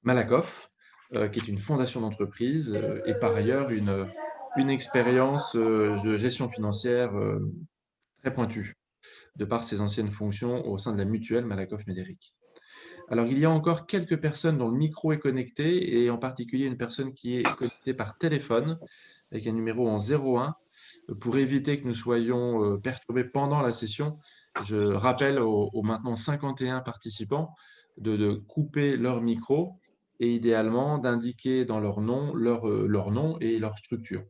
Malakoff, qui est une fondation d'entreprise et par ailleurs une expérience de gestion financière très pointue, de par ses anciennes fonctions au sein de la mutuelle Malakoff-Médéric. Alors, il y a encore quelques personnes dont le micro est connecté et en particulier une personne qui est connectée par téléphone avec un numéro en 01. Pour éviter que nous soyons perturbés pendant la session, je rappelle aux maintenant 51 participants de couper leur micro et idéalement d'indiquer dans leur nom et leur structure.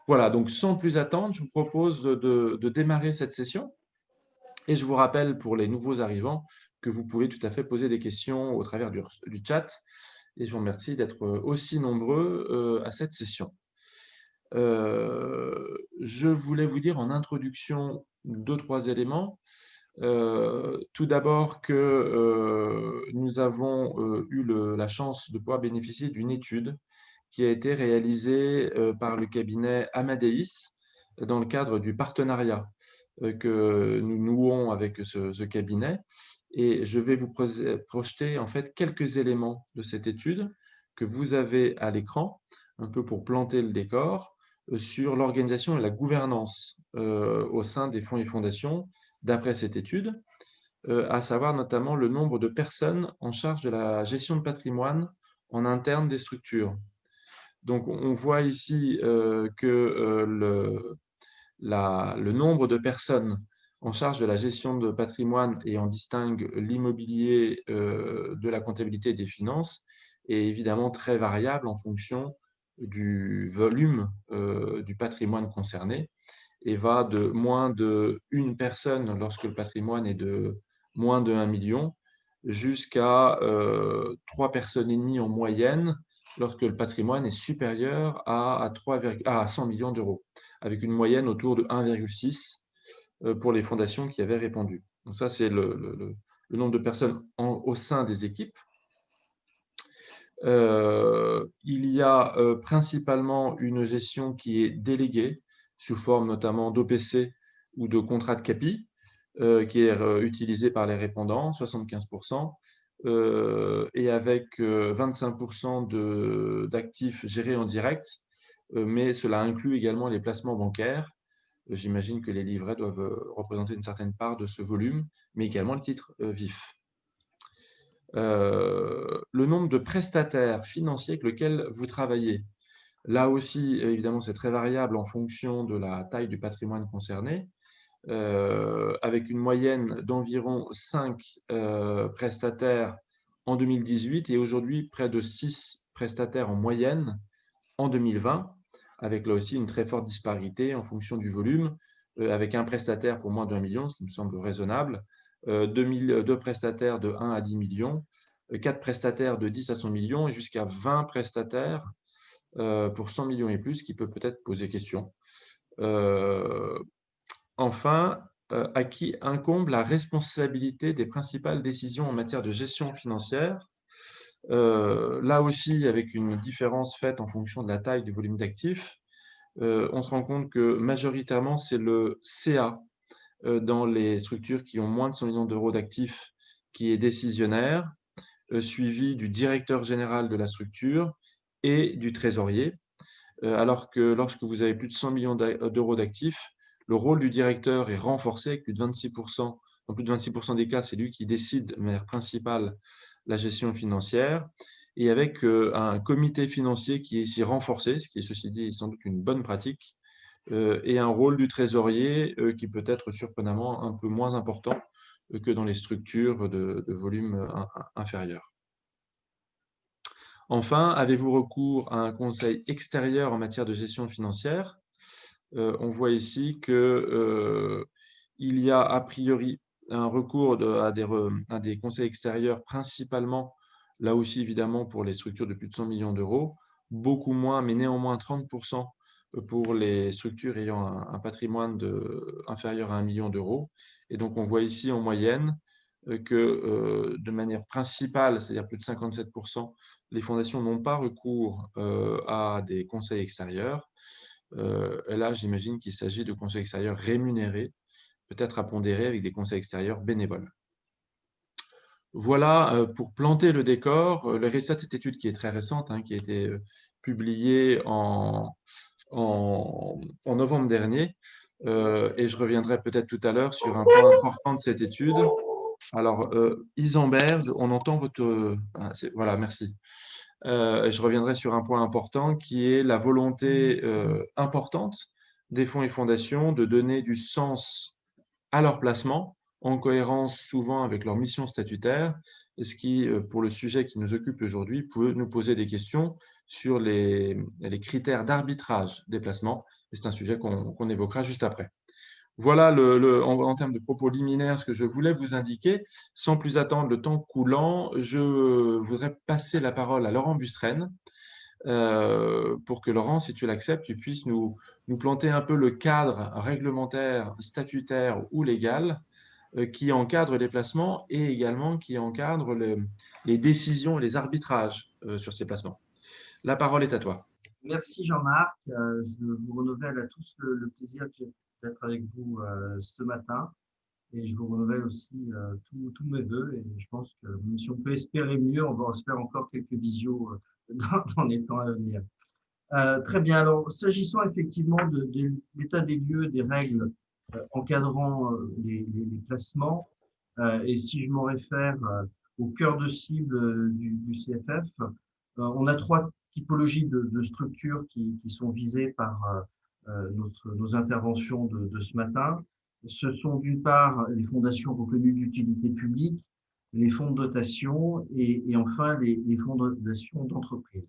Voilà, donc sans plus attendre, je vous propose de démarrer cette session. Et je vous rappelle pour les nouveaux arrivants que vous pouvez tout à fait poser des questions au travers du chat. Et je vous remercie d'être aussi nombreux à cette session. Je voulais vous dire en introduction 2-3 éléments. Tout d'abord que nous avons eu la chance de pouvoir bénéficier d'une étude qui a été réalisée par le cabinet Amadeus dans le cadre du partenariat que nous nouons avec ce cabinet. Et je vais vous projeter en fait quelques éléments de cette étude que vous avez à l'écran, un peu pour planter le décor, sur l'organisation et la gouvernance au sein des fonds et fondations d'après cette étude, à savoir notamment le nombre de personnes en charge de la gestion de patrimoine en interne des structures. Donc on voit ici que le nombre de personnes en charge de la gestion de patrimoine et en distingue l'immobilier de la comptabilité et des finances est évidemment très variable en fonction du volume du patrimoine concerné et va de moins de une personne lorsque le patrimoine est de moins de 1 million jusqu'à 3 personnes et demie en moyenne lorsque le patrimoine est supérieur à 100 millions d'euros, avec une moyenne autour de 1,6 pour les fondations qui avaient répondu. Donc ça, c'est le nombre de personnes au sein des équipes. Il y a principalement une gestion qui est déléguée, sous forme notamment d'OPC ou de contrat de CAPI, qui est utilisée par les répondants, 75%, et avec 25% d'actifs gérés en direct, mais cela inclut également les placements bancaires. J'imagine que les livrets doivent représenter une certaine part de ce volume, mais également le titre vif. Le nombre de prestataires financiers avec lesquels vous travaillez. Là aussi, évidemment, c'est très variable en fonction de la taille du patrimoine concerné, avec une moyenne d'environ 5 prestataires en 2018 et aujourd'hui près de 6 prestataires en moyenne en 2020, avec là aussi une très forte disparité en fonction du volume, avec un prestataire pour moins d'1 million, ce qui me semble raisonnable, 2 prestataires de 1 à 10 millions, 4 prestataires de 10 à 100 millions et jusqu'à 20 prestataires pour 100 millions et plus, ce qui peut peut-être poser question. Enfin, à qui incombe la responsabilité des principales décisions en matière de gestion financière. Là aussi, avec une différence faite en fonction de la taille du volume d'actifs, on se rend compte que majoritairement, c'est le CA dans les structures qui ont moins de 100 millions d'euros d'actifs qui est décisionnaire, suivi du directeur général de la structure et du trésorier. Alors que lorsque vous avez plus de 100 millions d'euros d'actifs, le rôle du directeur est renforcé avec plus de 26%. Dans plus de 26% des cas, c'est lui qui décide de manière principale la gestion financière et avec un comité financier qui est ici renforcé, ce qui est ceci dit sans doute une bonne pratique, et un rôle du trésorier qui peut être surprenamment un peu moins important que dans les structures de volume inférieur. Enfin, avez-vous recours à un conseil extérieur en matière de gestion financière? On voit ici que, il y a a priori un recours à des conseils extérieurs principalement, là aussi évidemment pour les structures de plus de 100 millions d'euros, beaucoup moins, mais néanmoins 30 pour les structures ayant un patrimoine inférieur à 1 million d'euros. Et donc on voit ici en moyenne, que, de manière principale, c'est-à-dire plus de 57 les fondations n'ont pas recours, à des conseils extérieurs. Et là, j'imagine qu'il s'agit de conseils extérieurs rémunérés, peut-être à pondérer avec des conseils extérieurs bénévoles. Voilà, pour planter le décor, le résultat de cette étude qui est très récente, hein, qui a été, publiée en novembre dernier, et je reviendrai peut-être tout à l'heure sur un point important de cette étude. Alors, Isenberg, on entend votre, voilà, merci. Je reviendrai sur un point important qui est la volonté, importante des fonds et fondations de donner du sens à leur placement, en cohérence souvent avec leur mission statutaire, et ce qui, pour le sujet qui nous occupe aujourd'hui, peut nous poser des questions sur les critères d'arbitrage des placements, et c'est un sujet qu'on évoquera juste après. Voilà en termes de propos liminaires ce que je voulais vous indiquer. Sans plus attendre le temps coulant, je voudrais passer la parole à Laurent Busserenne, pour que Laurent, si tu l'acceptes, tu puisses nous planter un peu le cadre réglementaire, statutaire ou légal qui encadre les placements et également qui encadre les décisions et les arbitrages sur ces placements. La parole est à toi. Merci Jean-Marc. Je vous renouvelle à tous le plaisir que j'ai d'être avec vous ce matin et je vous renouvelle aussi tous mes vœux et je pense que même si on peut espérer mieux, on va se faire encore quelques visios dans les temps à venir. Très bien. Alors, s'agissant effectivement de l'état des lieux, des règles encadrant les placements, et si je m'en réfère au cœur de cible du CFF, on a trois typologies de structures qui sont visées par nos interventions de ce matin. Ce sont d'une part les fondations reconnues d'utilité publique, les fonds de dotation et enfin les fonds de dotation d'entreprise.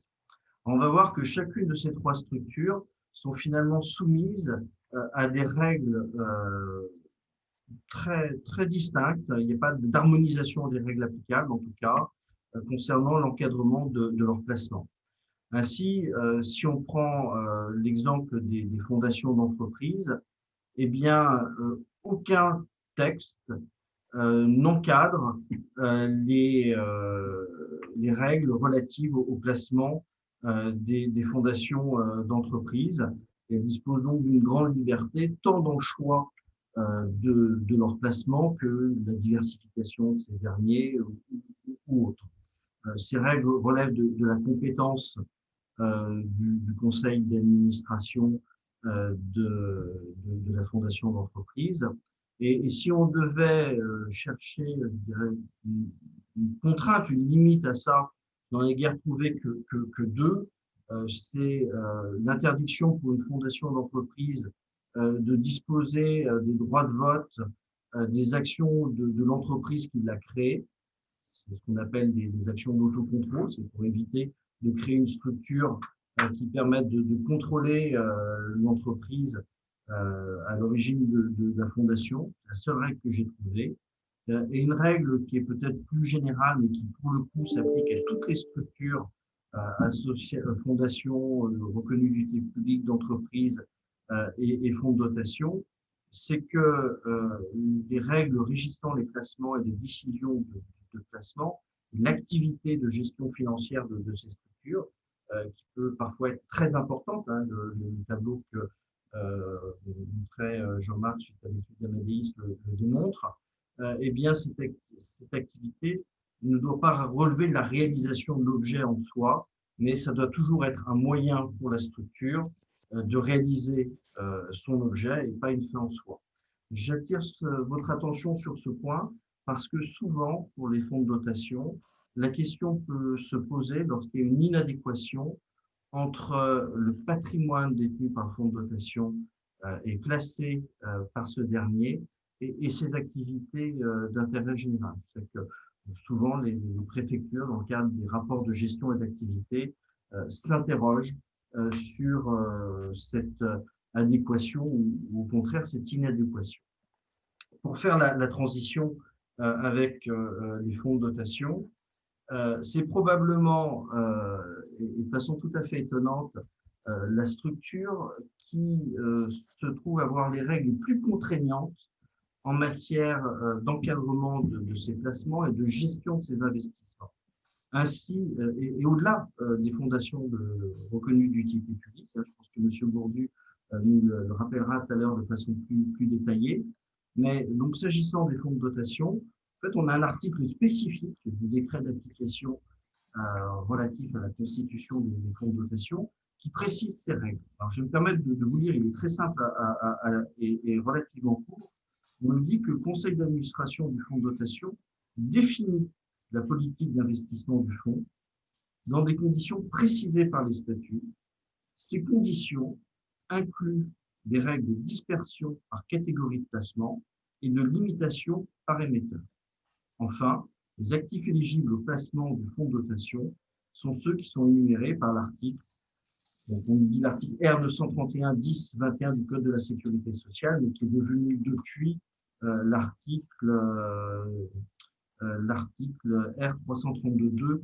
On va voir que chacune de ces trois structures sont finalement soumises à des règles très distinctes. Il n'y a pas d'harmonisation des règles applicables, en tout cas, concernant l'encadrement de leur placement. Ainsi, si on prend l'exemple des fondations d'entreprise, eh bien, aucun texte n'encadre les règles relatives au placement des fondations d'entreprise. Elles disposent donc d'une grande liberté, tant dans le choix de leur placement que la diversification de ces derniers ou autres. Ces règles relèvent de la compétence du conseil d'administration de la fondation d'entreprise. Et si on devait chercher, je dirais, une contrainte, une limite à ça, dans les guerres trouvées que deux, c'est l'interdiction pour une fondation d'entreprise de disposer des droits de vote des actions de l'entreprise qui l'a créée. C'est ce qu'on appelle des actions d'autocontrôle, c'est pour éviter de créer une structure qui permette de contrôler l'entreprise à l'origine de la fondation. La seule règle que j'ai trouvée. Et une règle qui est peut-être plus générale, mais qui pour le coup s'applique à toutes les structures fondations reconnues d'utilité publique, d'entreprises et fonds de dotation, c'est que les règles régissant les placements et les décisions de placement, l'activité de gestion financière de ces structures, qui peut parfois être très importante, hein, le tableau que montrait Jean-Marc suite à l'étude d'Amadeus le démontre, eh bien cette activité ne doit pas relever de la réalisation de l'objet en soi, mais ça doit toujours être un moyen pour la structure de réaliser son objet et pas une fin en soi. J'attire votre attention sur ce point parce que souvent, pour les fonds de dotation, la question peut se poser lorsqu'il y a une inadéquation entre le patrimoine détenu par le fonds de dotation et placé par ce dernier et ses activités d'intérêt général. C'est que souvent, les préfectures, dans le cadre des rapports de gestion et d'activité, s'interrogent sur cette adéquation ou au contraire cette inadéquation. Pour faire la transition avec les fonds de dotation, c'est probablement, et de façon tout à fait étonnante, la structure qui se trouve avoir les règles les plus contraignantes en matière d'encadrement de ces placements et de gestion de ces investissements. Ainsi, et au-delà des fondations reconnues d'utilité publique, je pense que M. Bourdu nous le rappellera tout à l'heure de façon plus détaillée, mais donc s'agissant des fonds de dotation, En fait, on a un article spécifique du décret d'application relatif à la constitution des fonds de dotation qui précise ces règles. Alors, je vais me permettre de vous lire, il est très simple et relativement court. On nous dit que le conseil d'administration du fonds de dotation définit la politique d'investissement du fonds dans des conditions précisées par les statuts. Ces conditions incluent des règles de dispersion par catégorie de placement et de limitation par émetteur. Enfin, les actifs éligibles au placement du fonds de dotation sont ceux qui sont énumérés par l'article, donc on dit l'article R231-10-21 du Code de la Sécurité sociale, mais qui est devenu depuis l'article R332-2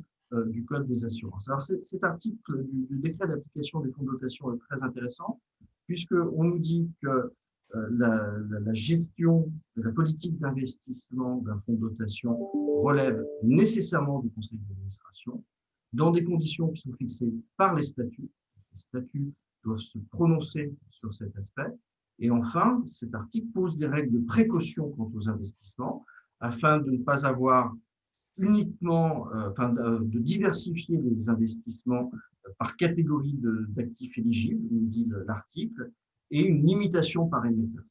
du Code des assurances. Alors cet article du décret d'application des fonds de dotation est très intéressant, puisqu'on nous dit que la gestion de la politique d'investissement d'un fonds de dotation relève nécessairement du conseil d'administration dans des conditions qui sont fixées par les statuts. Les statuts doivent se prononcer sur cet aspect. Et enfin, cet article pose des règles de précaution quant aux investissements afin de ne pas avoir uniquement, de diversifier les investissements par catégorie d'actifs éligibles, nous dit l'article, et une limitation par émetteur.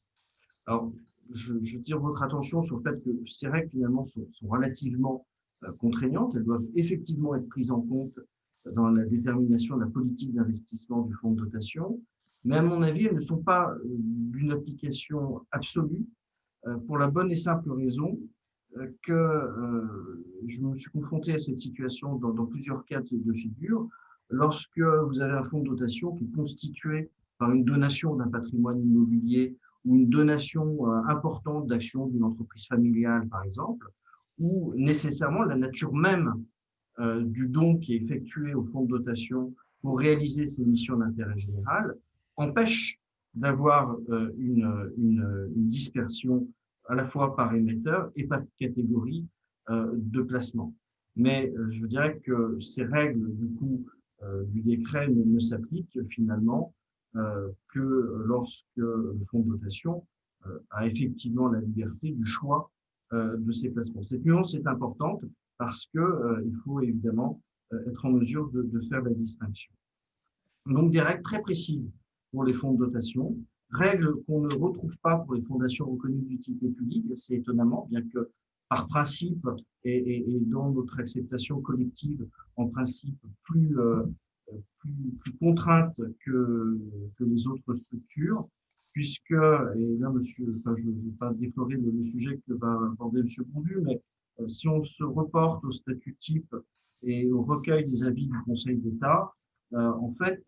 Alors, je tire votre attention sur le fait que ces règles, finalement, sont relativement contraignantes. Elles doivent effectivement être prises en compte dans la détermination de la politique d'investissement du fonds de dotation, mais à mon avis, elles ne sont pas d'une application absolue pour la bonne et simple raison que je me suis confronté à cette situation dans plusieurs cas de figure. Lorsque vous avez un fonds de dotation qui est constitué par une donation d'un patrimoine immobilier ou une donation importante d'actions d'une entreprise familiale, par exemple, où nécessairement la nature même du don qui est effectué au fonds de dotation pour réaliser ses missions d'intérêt général empêche d'avoir une dispersion à la fois par émetteur et par catégorie de placement. Mais je dirais que ces règles du coup du décret ne s'appliquent finalement que lorsque le fonds de dotation a effectivement la liberté du choix de ses placements. Cette nuance est importante parce qu'il faut évidemment être en mesure de faire la distinction. Donc des règles très précises pour les fonds de dotation, règles qu'on ne retrouve pas pour les fondations reconnues d'utilité publique, c'est étonnamment, bien que par principe et dans notre acceptation collective, en principe plus contrainte que les autres structures, puisque, et là, monsieur, je ne vais pas déflorer le sujet que va aborder M. Bondu, mais si on se reporte au statut type et au recueil des avis du Conseil d'État, en fait,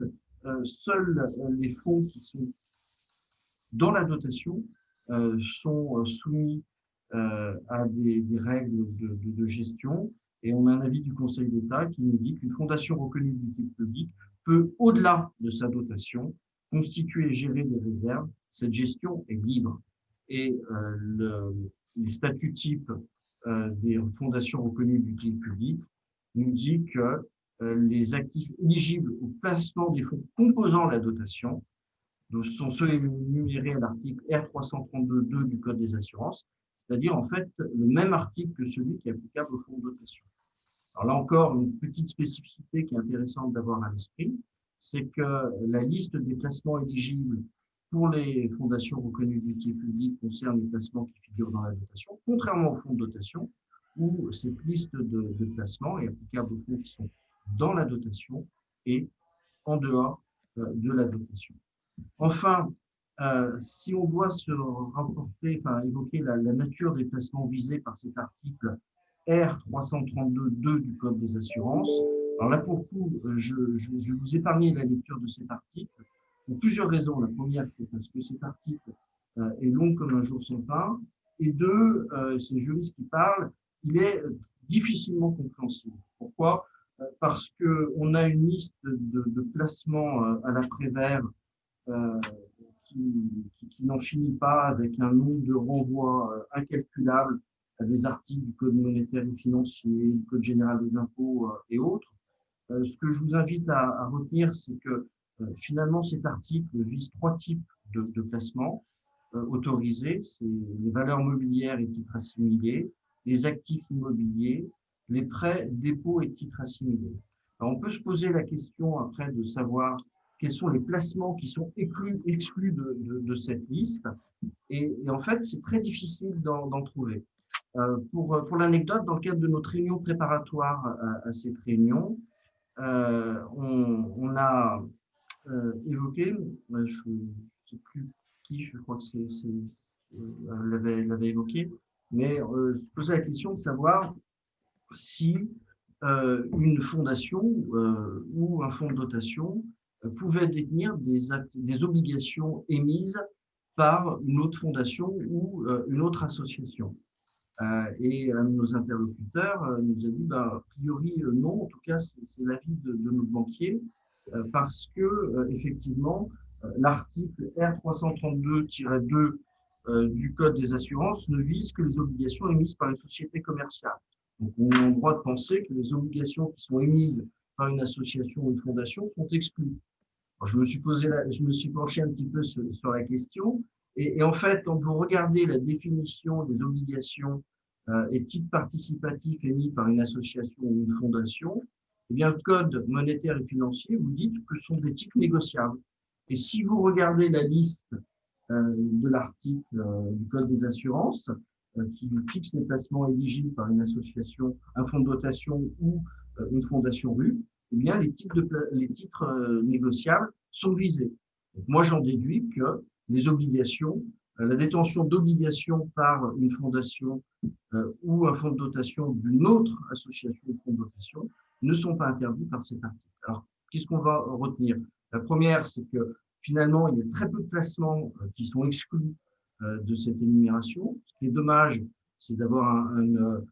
seuls les fonds qui sont dans la dotation sont soumis à des règles de gestion. Et on a un avis du Conseil d'État qui nous dit qu'une fondation reconnue d'utilité publique peut, au-delà de sa dotation, constituer et gérer des réserves. Cette gestion est libre. Et les statuts types des fondations reconnues d'utilité publique nous dit que les actifs éligibles au placement des fonds composant la dotation sont ceux énumérés à l'article R332-2 du Code des assurances, c'est-à-dire en fait le même article que celui qui est applicable au fonds de dotation. Alors là encore, une petite spécificité qui est intéressante d'avoir à l'esprit, c'est que la liste des placements éligibles pour les fondations reconnues d'utilité publique concerne les placements qui figurent dans la dotation, contrairement au fonds de dotation, où cette liste de placements est applicable aux fonds qui sont dans la dotation et en dehors de la dotation. Enfin, si on doit évoquer la nature des placements visés par cet article R332-2 du Code des assurances, alors là, pour le coup, je vais vous épargner la lecture de cet article pour plusieurs raisons. La première, c'est parce que cet article est long comme un jour sans pain, et deux, c'est le juriste qui parle, il est difficilement compréhensible. Pourquoi ? Parce qu'on a une liste de placements à l'après-vert qui n'en finit pas, avec un nombre de renvois incalculables à des articles du Code monétaire et financier, du Code général des impôts et autres. Ce que je vous invite à retenir, c'est que finalement cet article vise trois types de placements autorisés, c'est les valeurs mobilières et titres assimilés les actifs immobiliers, les prêts, dépôts et titres assimilés. Alors, on peut se poser la question après de savoir quels sont les placements qui sont exclus de cette liste. Et en fait, c'est très difficile d'en trouver. Pour l'anecdote, dans le cadre de notre réunion préparatoire à cette réunion, on a évoqué, je ne sais plus qui, je crois que l'avait évoqué, mais se poser la question de savoir si une fondation ou un fonds de dotation pouvait détenir des obligations émises par une autre fondation ou une autre association. Et un de nos interlocuteurs nous a dit, bah, a priori, non, en tout cas, c'est l'avis de nos banquiers, parce que, effectivement, l'article R332-2 du Code des assurances ne vise que les obligations émises par une société commerciale. Donc, on a le droit de penser que les obligations qui sont émises par une association ou une fondation sont exclues. Alors, je me suis penché un petit peu sur la question. Et en fait, quand vous regardez la définition des obligations et titres participatifs émis par une association ou une fondation, eh bien, le Code monétaire et financier vous dit que ce sont des titres négociables. Et si vous regardez la liste de l'article du Code des assurances, qui fixe les placements éligibles par une association, un fonds de dotation ou une fondation RU, eh bien, les titres négociables sont visés. Donc, moi, j'en déduis que les obligations, la détention d'obligations par une fondation ou un fonds de dotation d'une autre association ou fonds de dotation ne sont pas interdits par cet article. Alors, qu'est-ce qu'on va retenir? La première, c'est que finalement, il y a très peu de placements qui sont exclus de cette énumération. Ce qui est dommage, c'est d'avoir une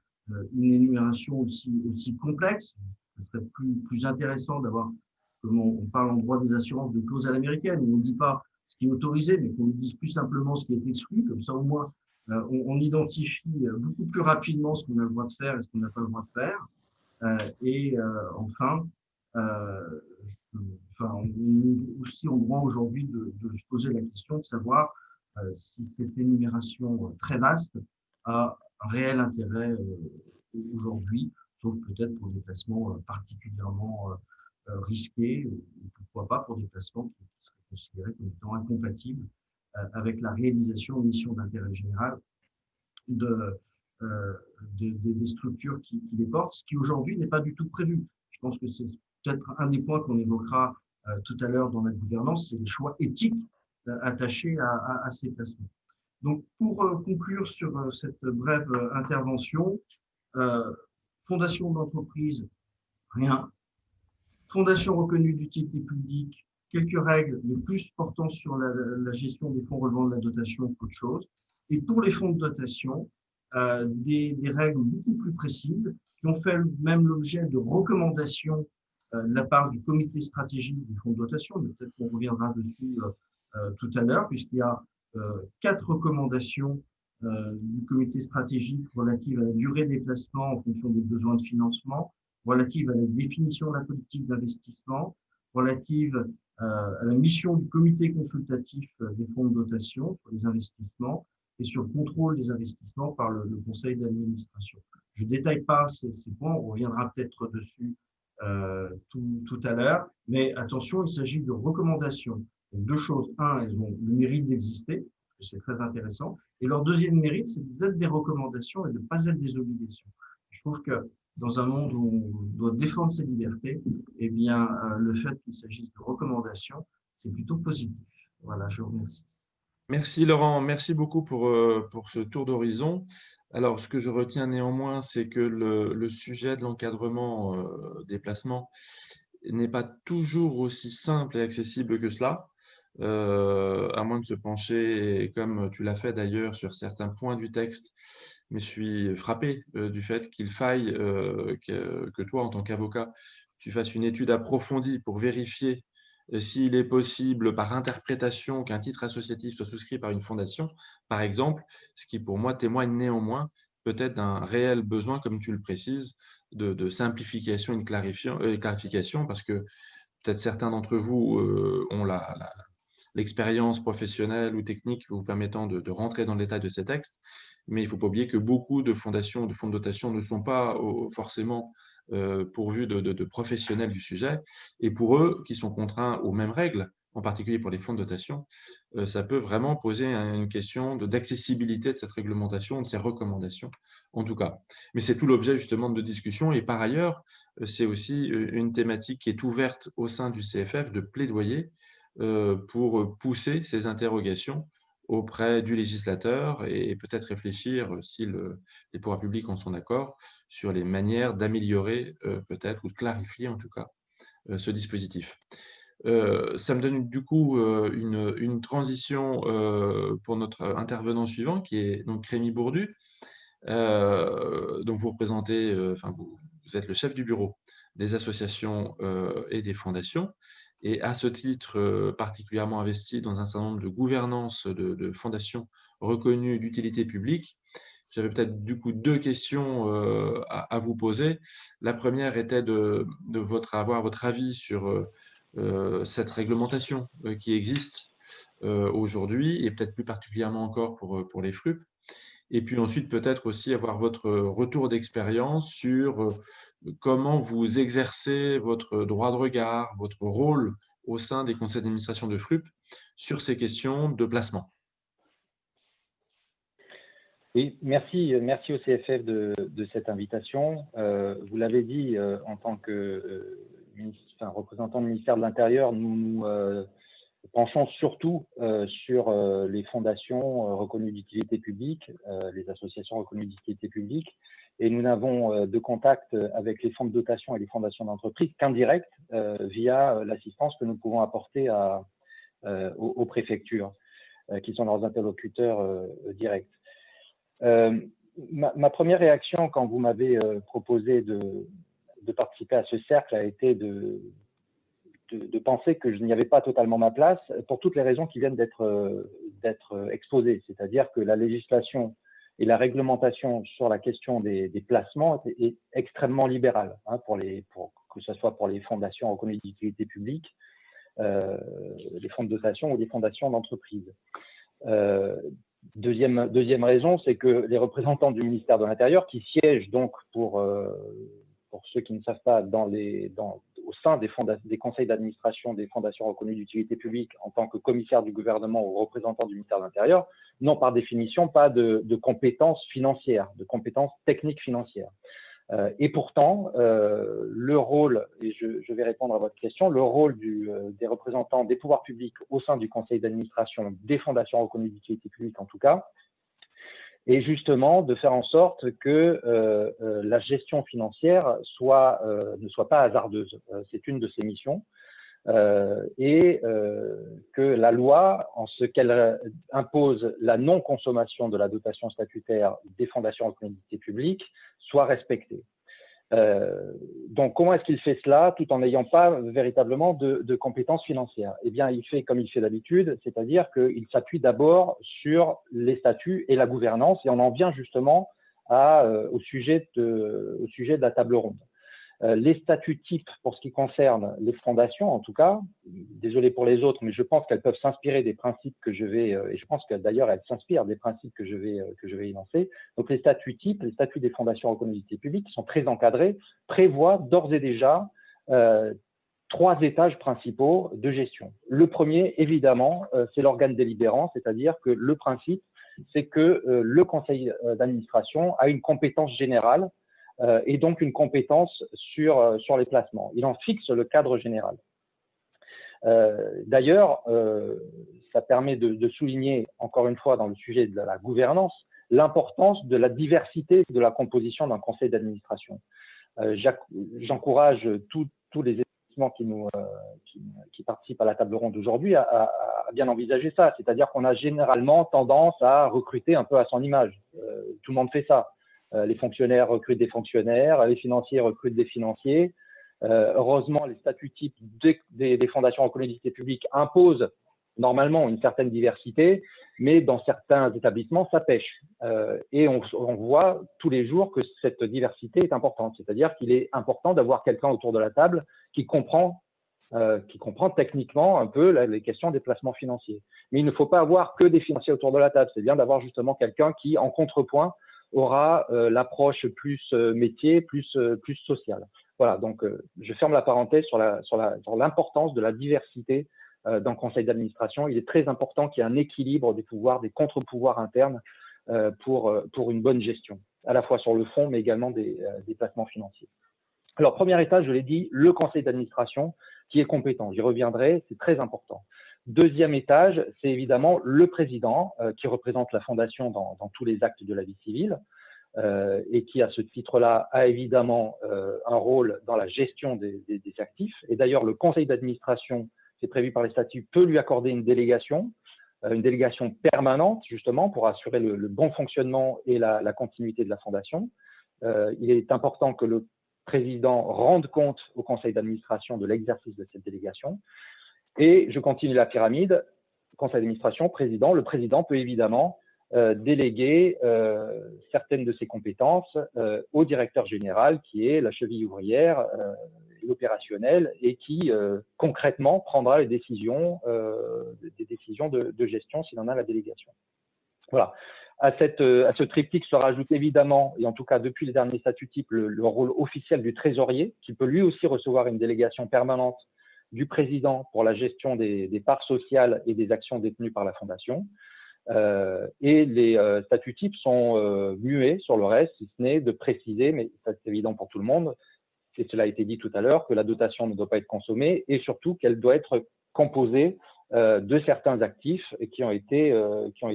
énumération aussi complexe. Ce serait plus intéressant d'avoir, comme on parle en droit des assurances, de clause à l'américaine, où on ne dit pas ce qui est autorisé, mais qu'on dise plus simplement ce qui est exclu. Comme ça, au moins, on identifie beaucoup plus rapidement ce qu'on a le droit de faire et ce qu'on n'a pas le droit de faire. Enfin, on est aussi en droit aujourd'hui de se poser la question de savoir si cette énumération très vaste a un réel intérêt aujourd'hui, sauf peut-être pour des placements particulièrement risqués, ou pourquoi pas pour des placements qui seraient considérés comme étant incompatibles avec la réalisation de missions d'intérêt général de, des structures qui les portent, ce qui aujourd'hui n'est pas du tout prévu. Je pense que c'est peut-être un des points qu'on évoquera tout à l'heure dans la gouvernance, c'est les choix éthiques attachés à ces placements. Donc, pour conclure sur cette brève intervention, fondation d'entreprise, rien. Fondation reconnue d'utilité publique, quelques règles, mais plus portant sur la gestion des fonds relevant de la dotation qu'autre chose. Et pour les fonds de dotation, des règles beaucoup plus précises qui ont fait même l'objet de recommandations de la part du comité stratégique des fonds de dotation, mais peut-être qu'on reviendra dessus tout à l'heure, puisqu'il y a 4 recommandations du comité stratégique relatives à la durée des placements en fonction des besoins de financement, relative à la définition de la politique d'investissement, relative à la mission du comité consultatif des fonds de dotation sur les investissements et sur le contrôle des investissements par le conseil d'administration. Je ne détaille pas ces points, on reviendra peut-être dessus tout à l'heure, mais attention, il s'agit de recommandations. Donc, 2 choses. Un, elles ont le mérite d'exister, c'est très intéressant. Et leur deuxième mérite, c'est d'être des recommandations et de ne pas être des obligations. Je trouve que dans un monde où on doit défendre ses libertés, eh bien, le fait qu'il s'agisse de recommandations, c'est plutôt positif. Voilà, je vous remercie. Merci Laurent, merci beaucoup pour ce tour d'horizon. Alors, ce que je retiens néanmoins, c'est que le sujet de l'encadrement des placements n'est pas toujours aussi simple et accessible que cela, à moins de se pencher, comme tu l'as fait d'ailleurs, sur certains points du texte. Mais je suis frappé du fait qu'il faille que toi, en tant qu'avocat, tu fasses une étude approfondie pour vérifier s'il est possible, par interprétation, qu'un titre associatif soit souscrit par une fondation, par exemple, ce qui pour moi témoigne néanmoins peut-être d'un réel besoin, comme tu le précises, de simplification et de clarification, parce que peut-être certains d'entre vous ont l'expérience professionnelle ou technique vous permettant de rentrer dans le détail de ces textes. Mais il ne faut pas oublier que beaucoup de fondations, de fonds de dotation ne sont pas forcément pourvus de professionnels du sujet. Et pour eux, qui sont contraints aux mêmes règles, en particulier pour les fonds de dotation, ça peut vraiment poser une question d'accessibilité de cette réglementation, de ces recommandations, en tout cas. Mais c'est tout l'objet justement de discussion. Et par ailleurs, c'est aussi une thématique qui est ouverte au sein du CFF de plaidoyer pour pousser ces interrogations auprès du législateur et peut-être réfléchir, si les pouvoirs publics en sont d'accord, sur les manières d'améliorer peut-être ou de clarifier en tout cas ce dispositif. Ça me donne du coup une transition pour notre intervenant suivant qui est donc Rémi Bourdu. Donc vous représentez, enfin vous êtes le chef du bureau des associations et des fondations et à ce titre particulièrement investi dans un certain nombre de gouvernances de fondations reconnues d'utilité publique. J'avais peut-être du coup deux questions à vous poser. La première était avoir votre avis sur cette réglementation qui existe aujourd'hui et peut-être plus particulièrement encore pour les FRUP. Et puis ensuite, peut-être aussi avoir votre retour d'expérience sur comment vous exercez votre droit de regard, votre rôle au sein des conseils d'administration de FRUP sur ces questions de placement. Oui, merci au CFF de cette invitation. Vous l'avez dit, en tant que représentant du ministère de l'Intérieur, nous nous penchons surtout sur les fondations reconnues d'utilité publique, les associations reconnues d'utilité publique, et nous n'avons de contact avec les fonds de dotation et les fondations d'entreprise qu'indirect via l'assistance que nous pouvons apporter aux préfectures, qui sont leurs interlocuteurs directs. Ma première réaction quand vous m'avez proposé de participer à ce cercle a été de penser que je n'y avais pas totalement ma place pour toutes les raisons qui viennent d'être exposées. C'est-à-dire que la législation et la réglementation sur la question des placements est extrêmement libérale, hein, que ce soit pour les fondations reconnues d'utilité publique, les fonds de dotation ou les fondations d'entreprise. Deuxième raison, c'est que les représentants du ministère de l'Intérieur, qui siègent donc pour ceux qui ne savent pas, au sein des conseils d'administration des fondations reconnues d'utilité publique en tant que commissaire du gouvernement ou représentant du ministère de l'Intérieur, n'ont par définition pas de compétences financières, de compétences techniques financières. Et pourtant, le rôle, et je vais répondre à votre question, le rôle des représentants des pouvoirs publics au sein du conseil d'administration des fondations reconnues d'utilité publique en tout cas, est justement de faire en sorte que la gestion financière ne soit pas hasardeuse. C'est une de ses missions. Et que la loi, en ce qu'elle impose la non-consommation de la dotation statutaire des fondations reconnues d'utilité publique, soit respectée. Donc, comment est-ce qu'il fait cela tout en n'ayant pas véritablement de compétences financières? Eh bien, il fait comme il fait d'habitude, c'est-à-dire qu'il s'appuie d'abord sur les statuts et la gouvernance, et on en vient justement au sujet de la table ronde. Les statuts types pour ce qui concerne les fondations, en tout cas, désolé pour les autres, mais je pense qu'elles peuvent s'inspirer des principes que je vais, et je pense que d'ailleurs elles s'inspirent des principes que je vais énoncer. Donc les statuts types, les statuts des fondations reconnues d'utilité publique, qui sont très encadrés, prévoient d'ores et déjà 3 étages principaux de gestion. Le premier, évidemment, c'est l'organe délibérant, c'est-à-dire que le principe, c'est que le conseil d'administration a une compétence générale et donc une compétence sur les placements. Il en fixe le cadre général. D'ailleurs, ça permet de souligner, encore une fois, dans le sujet de la gouvernance, l'importance de la diversité de la composition d'un conseil d'administration. J'encourage tous les établissements qui participent à la table ronde aujourd'hui à bien envisager ça. C'est-à-dire qu'on a généralement tendance à recruter un peu à son image. Tout le monde fait ça. Les fonctionnaires recrutent des fonctionnaires, les financiers recrutent des financiers. Heureusement, les statuts types des fondations reconnues d'utilité publique imposent normalement une certaine diversité, mais dans certains établissements, ça pêche. Et on voit tous les jours que cette diversité est importante. C'est-à-dire qu'il est important d'avoir quelqu'un autour de la table qui comprend qui comprend techniquement un peu les questions des placements financiers. Mais il ne faut pas avoir que des financiers autour de la table. C'est bien d'avoir justement quelqu'un qui, en contrepoint, aura l'approche plus métier, plus sociale. Voilà, donc je ferme la parenthèse sur l'importance de la diversité dans le conseil d'administration. Il est très important qu'il y ait un équilibre des pouvoirs, des contre-pouvoirs internes pour une bonne gestion, à la fois sur le fond, mais également des placements financiers. Alors, premier étage, je l'ai dit, le conseil d'administration qui est compétent. J'y reviendrai, c'est très important. Deuxième étage, c'est évidemment le président qui représente la fondation dans tous les actes de la vie civile et qui, à ce titre-là, a évidemment un rôle dans la gestion des actifs. Et d'ailleurs, le conseil d'administration, c'est prévu par les statuts, peut lui accorder une délégation permanente, justement, pour assurer le bon fonctionnement et la continuité de la fondation. Il est important que le président rende compte au conseil d'administration de l'exercice de cette délégation. Et je continue la pyramide, conseil d'administration, président. Le président peut évidemment déléguer certaines de ses compétences au directeur général, qui est la cheville ouvrière, l'opérationnel, et qui concrètement prendra les décisions, des décisions de gestion s'il en a la délégation. Voilà. À ce triptyque se rajoute évidemment, et en tout cas depuis les derniers statuts types, le rôle officiel du trésorier, qui peut lui aussi recevoir une délégation permanente du président pour la gestion des parts sociales et des actions détenues par la fondation. Et les statuts types sont muets sur le reste, si ce n'est de préciser, mais ça c'est évident pour tout le monde, et cela a été dit tout à l'heure, que la dotation ne doit pas être consommée et surtout qu'elle doit être composée de certains actifs qui ont été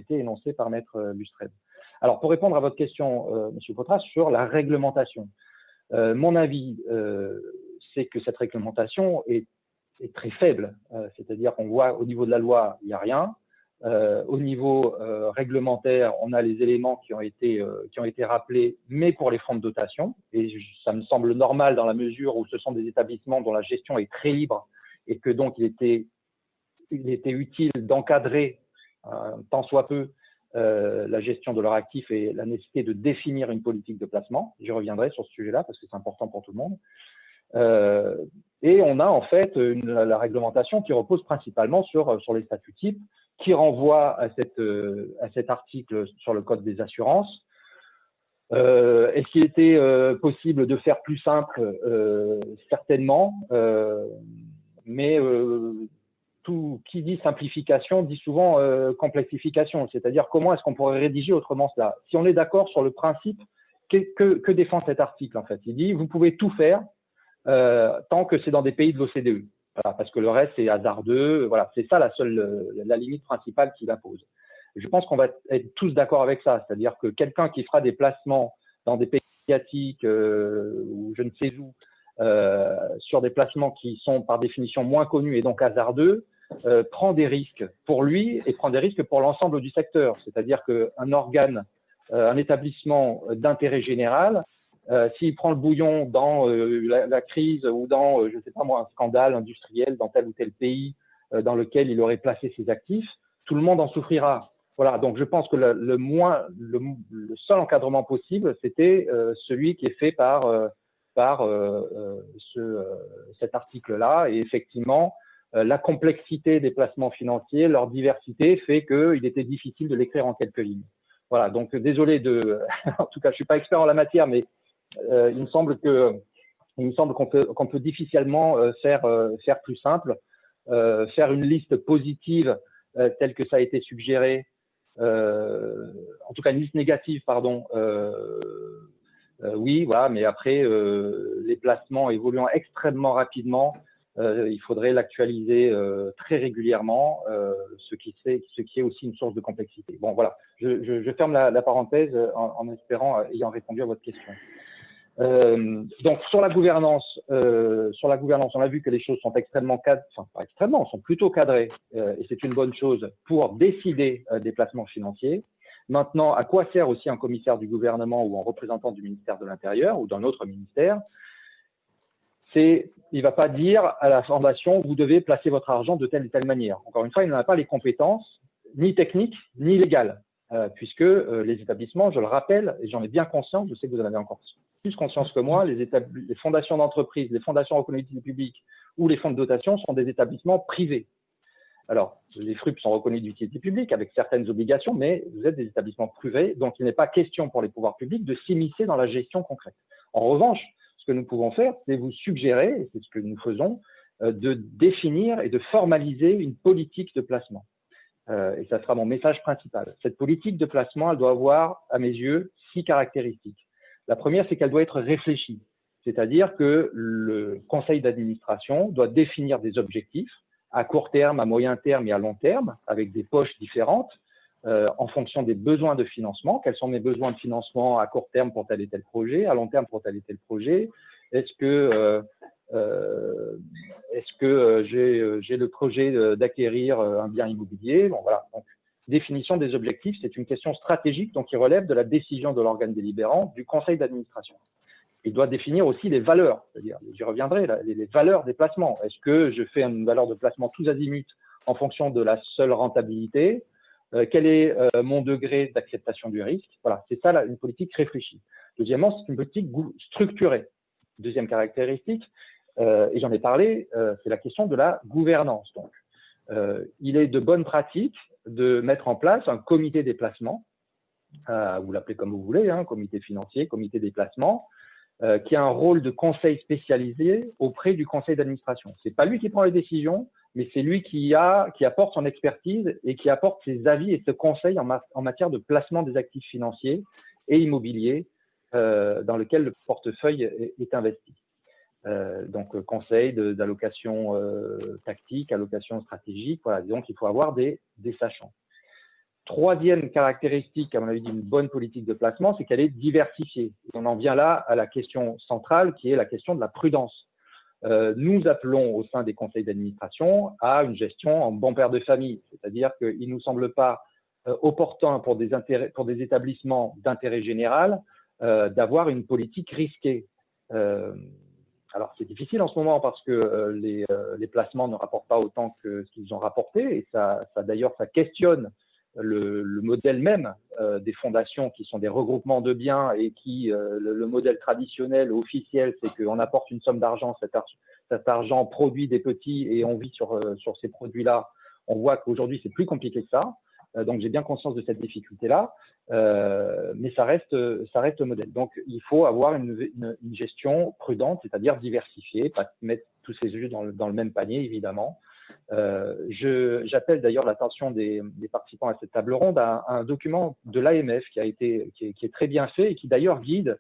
énoncés par Maître Lustrède. Alors, pour répondre à votre question, Monsieur Potras, sur la réglementation, mon avis, c'est que cette réglementation est très faible. C'est-à-dire qu'on voit au niveau de la loi, il n'y a rien. Au niveau réglementaire, on a les éléments qui ont été rappelés, mais pour les fonds de dotation. Et ça me semble normal dans la mesure où ce sont des établissements dont la gestion est très libre et que donc il était utile d'encadrer tant soit peu la gestion de leurs actifs et la nécessité de définir une politique de placement. J'y reviendrai sur ce sujet-là parce que c'est important pour tout le monde. Et on a en fait la réglementation qui repose principalement sur les statuts types, qui renvoie à cet article sur le code des assurances. Est-ce qu'il était possible de faire plus simple? Certainement, mais qui dit simplification dit souvent complexification, c'est-à-dire comment est-ce qu'on pourrait rédiger autrement cela? Si on est d'accord sur le principe, que défend cet article en fait? Il dit vous pouvez tout faire tant que c'est dans des pays de l'OCDE, voilà, parce que le reste c'est hasardeux, voilà, c'est ça la limite principale qu'il impose. Je pense qu'on va être tous d'accord avec ça, c'est-à-dire que quelqu'un qui fera des placements dans des pays asiatiques ou je ne sais où, sur des placements qui sont par définition moins connus et donc hasardeux, prend des risques pour lui et prend des risques pour l'ensemble du secteur. C'est-à-dire qu'un organe, un établissement d'intérêt général, s'il prend le bouillon dans la crise ou dans, je ne sais pas moi, un scandale industriel dans tel ou tel pays dans lequel il aurait placé ses actifs, tout le monde en souffrira. Voilà, donc je pense que le seul encadrement possible, c'était celui qui est fait par cet article-là. Et effectivement, la complexité des placements financiers, leur diversité fait qu'il était difficile de l'écrire en quelques lignes. Voilà, donc désolé en tout cas, je ne suis pas expert en la matière, mais il me semble qu'on peut difficilement faire plus simple, faire une liste positive telle que ça a été suggéré, en tout cas une liste négative, pardon. Oui, voilà, mais après, les placements évoluant extrêmement rapidement, il faudrait l'actualiser très régulièrement, ce qui est aussi une source de complexité. Bon, voilà, je ferme la parenthèse en espérant ayant répondu à votre question. Donc, sur la gouvernance, on a vu que les choses sont extrêmement cadrées, enfin, pas extrêmement, sont plutôt cadrées, et c'est une bonne chose pour décider des placements financiers. Maintenant, à quoi sert aussi un commissaire du gouvernement ou un représentant du ministère de l'Intérieur ou d'un autre ministère? Il ne va pas dire à la fondation, vous devez placer votre argent de telle ou telle manière. Encore une fois, il n'en a pas les compétences, ni techniques, ni légales, puisque les établissements, je le rappelle, et j'en ai bien conscience, je sais que vous en avez encore plus conscience que moi, les fondations d'entreprise, les fondations reconnues d'utilité publique ou les fonds de dotation sont des établissements privés. Alors, les FRUP sont reconnus d'utilité publique avec certaines obligations, mais vous êtes des établissements privés, donc il n'est pas question pour les pouvoirs publics de s'immiscer dans la gestion concrète. En revanche, ce que nous pouvons faire, c'est vous suggérer, et c'est ce que nous faisons, de définir et de formaliser une politique de placement. Et ça sera mon message principal. Cette politique de placement, elle doit avoir, à mes yeux, 6 caractéristiques. La première, c'est qu'elle doit être réfléchie, c'est-à-dire que le conseil d'administration doit définir des objectifs à court terme, à moyen terme et à long terme, avec des poches différentes, en fonction des besoins de financement. Quels sont mes besoins de financement à court terme pour tel et tel projet, à long terme pour tel et tel projet? Est-ce que j'ai le projet d'acquérir un bien immobilier? Bon, voilà. Donc, définition des objectifs, c'est une question stratégique, donc qui relève de la décision de l'organe délibérant du conseil d'administration. Il doit définir aussi les valeurs, c'est-à-dire, j'y reviendrai, les valeurs des placements. Est-ce que je fais une valeur de placement tous azimuts en fonction de la seule rentabilité? Quel est mon degré d'acceptation du risque? Voilà, c'est ça une politique réfléchie. Deuxièmement, c'est une politique structurée. Deuxième caractéristique, et j'en ai parlé, c'est la question de la gouvernance. Donc, il est de bonne pratique de mettre en place un comité des placements, vous l'appelez comme vous voulez, hein, comité financier, comité des placements, qui a un rôle de conseil spécialisé auprès du conseil d'administration. Ce n'est pas lui qui prend les décisions, mais c'est lui qui apporte son expertise et qui apporte ses avis et ses conseils en matière de placement des actifs financiers et immobiliers dans lequel le portefeuille est investi. Donc, conseil d'allocation tactique, allocation stratégique, voilà. Donc, il faut avoir des sachants. Troisième caractéristique, à mon avis, d'une bonne politique de placement, c'est qu'elle est diversifiée. Et on en vient là à la question centrale, qui est la question de la prudence. Nous appelons au sein des conseils d'administration à une gestion en bon père de famille, c'est-à-dire qu'il ne nous semble pas opportun pour des établissements d'intérêt général d'avoir une politique risquée. Alors, c'est difficile en ce moment parce que les placements ne rapportent pas autant que ce qu'ils ont rapporté, et d'ailleurs, ça questionne le modèle même des fondations qui sont des regroupements de biens et qui, le modèle traditionnel, officiel, c'est qu'on apporte une somme d'argent, cet argent produit des petits et on vit sur ces produits-là. On voit qu'aujourd'hui, c'est plus compliqué que ça. Donc, j'ai bien conscience de cette difficulté-là, mais ça reste le modèle. Donc, il faut avoir une gestion prudente, c'est-à-dire diversifiée, pas mettre tous ses œufs dans le même panier, évidemment. J'appelle d'ailleurs l'attention des participants à cette table ronde à un document de l'AMF qui est très bien fait et qui d'ailleurs guide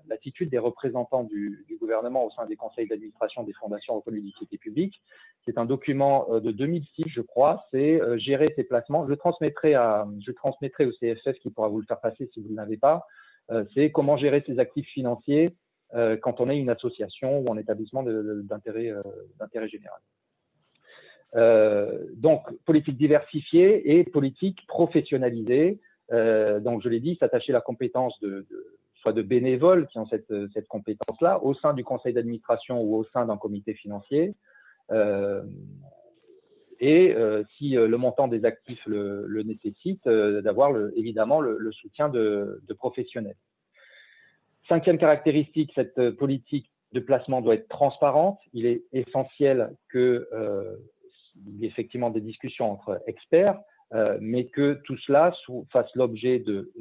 l'attitude des représentants du gouvernement au sein des conseils d'administration des fondations reconnues d'utilité publique. C'est un document de 2006, je crois, c'est gérer ses placements. Je transmettrai au CFF qui pourra vous le faire passer si vous ne l'avez pas. C'est comment gérer ses actifs financiers quand on est une association ou un établissement d'intérêt général. Donc, politique diversifiée et politique professionnalisée. Donc, je l'ai dit, s'attacher à la compétence soit de bénévoles qui ont cette compétence-là au sein du conseil d'administration ou au sein d'un comité financier. Si le montant des actifs le nécessite, d'avoir évidemment le soutien de professionnels. Cinquième caractéristique, cette politique de placement doit être transparente. Il est essentiel qu'il y ait effectivement des discussions entre experts, mais que tout cela fasse l'objet de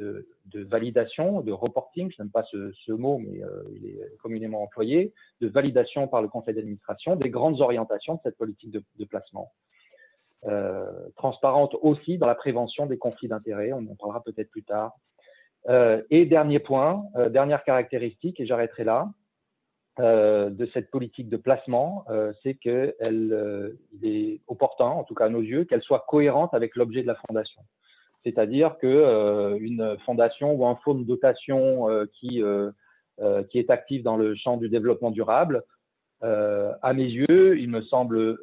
validation, de reporting, je n'aime pas ce mot, mais il est communément employé, de validation par le conseil d'administration des grandes orientations de cette politique de placement. Transparente aussi dans la prévention des conflits d'intérêts, on en parlera peut-être plus tard. Et dernier point, dernière caractéristique, et j'arrêterai là, de cette politique de placement, c'est qu'il est opportun, en tout cas à nos yeux, qu'elle soit cohérente avec l'objet de la fondation. C'est-à-dire qu'une fondation ou un fonds de dotation qui est actif dans le champ du développement durable, à mes yeux, il me semble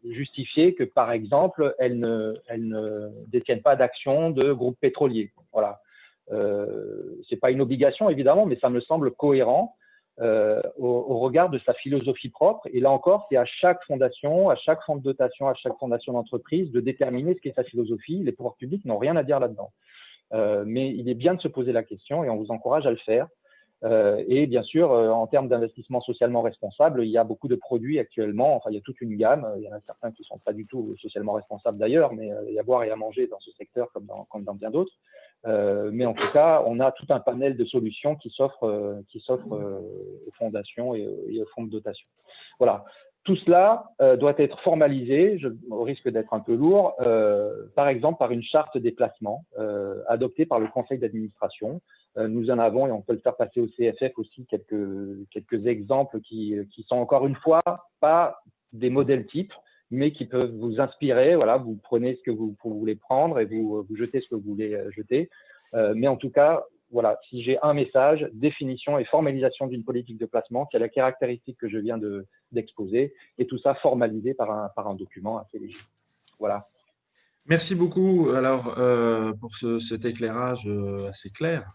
justifié que, par exemple, elle ne détienne pas d'actions de groupes pétroliers. Voilà. C'est pas une obligation, évidemment, mais ça me semble cohérent au regard de sa philosophie propre. Et là encore, c'est à chaque fondation, à chaque fonds de dotation, à chaque fondation d'entreprise de déterminer ce qu'est sa philosophie. Les pouvoirs publics n'ont rien à dire là-dedans. mais il est bien de se poser la question et on vous encourage à le faire. Et bien sûr, en termes d'investissement socialement responsable, il y a beaucoup de produits actuellement, enfin il y a toute une gamme, il y en a certains qui ne sont pas du tout socialement responsables d'ailleurs, mais il y a à boire et à manger dans ce secteur comme dans bien d'autres. Mais en tout cas, on a tout un panel de solutions qui s'offrent aux fondations et aux fonds de dotation. Voilà. Tout cela doit être formalisé, au risque d'être un peu lourd, par exemple par une charte des placements adoptée par le conseil d'administration. Nous en avons, et on peut le faire passer au CFF aussi, quelques exemples qui sont encore une fois pas des modèles types, mais qui peuvent vous inspirer. Voilà, vous prenez ce que vous voulez prendre et vous jetez ce que vous voulez jeter. Mais en tout cas, voilà, si j'ai un message, définition et formalisation d'une politique de placement qui a la caractéristique que je viens d'exposer, et tout ça formalisé par un document assez léger. Voilà. Merci beaucoup alors, pour cet éclairage assez clair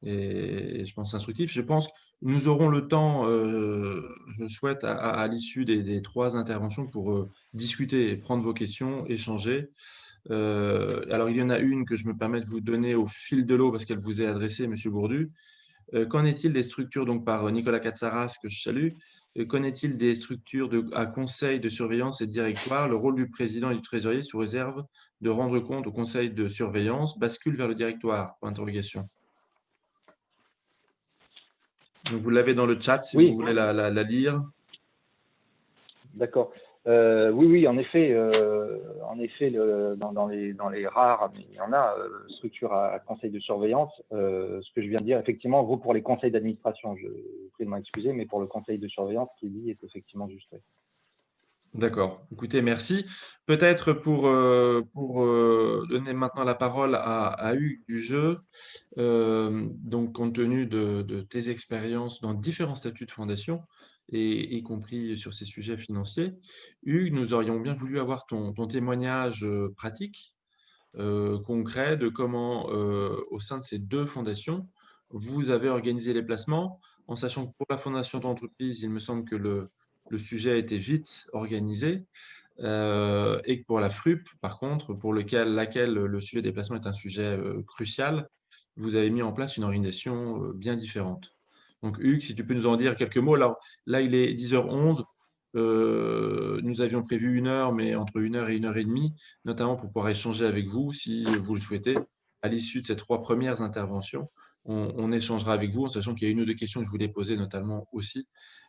et je pense instructif. Je pense que nous aurons le temps, je souhaite, à l'issue des 3 interventions pour discuter et prendre vos questions, échanger. Alors, il y en a une que je me permets de vous donner au fil de l'eau parce qu'elle vous est adressée, Monsieur Bourdu. Qu'en est-il des structures, donc par Nicolas Katsaras, que je salue, qu'en est-il des structures à conseil de surveillance et de directoire? Le rôle du président et du trésorier, sous réserve de rendre compte au conseil de surveillance, bascule vers le directoire? Point d'interrogation. Donc, vous l'avez dans le chat si Oui. vous voulez la lire. D'accord. Oui, en effet, dans les rares, mais il y en a, structures à conseil de surveillance, ce que je viens de dire, effectivement, vaut pour les conseils d'administration. Je prie de m'en excuser, mais pour le conseil de surveillance, ce qui dit est effectivement juste. D'accord. Écoutez, merci. Peut-être pour donner maintenant la parole à Hugues du jeu, donc compte tenu de tes expériences dans différents statuts de fondation, et y compris sur ces sujets financiers, Hugues, nous aurions bien voulu avoir ton témoignage pratique, concret de comment, au sein de ces 2 fondations, vous avez organisé les placements, en sachant que pour la fondation d'entreprise, il me semble que le sujet a été vite organisé, et que pour la FRUP, par contre, pour laquelle le sujet des placements est un sujet crucial, vous avez mis en place une organisation bien différente. Donc Hugues, si tu peux nous en dire quelques mots. Alors là, il est 10h11. Nous avions prévu 1 heure, mais entre 1 heure et 1 heure et demie, notamment pour pouvoir échanger avec vous, si vous le souhaitez. À l'issue de ces 3 premières interventions, on échangera avec vous, en sachant qu'il y a 1 ou 2 questions que je voulais poser notamment aussi.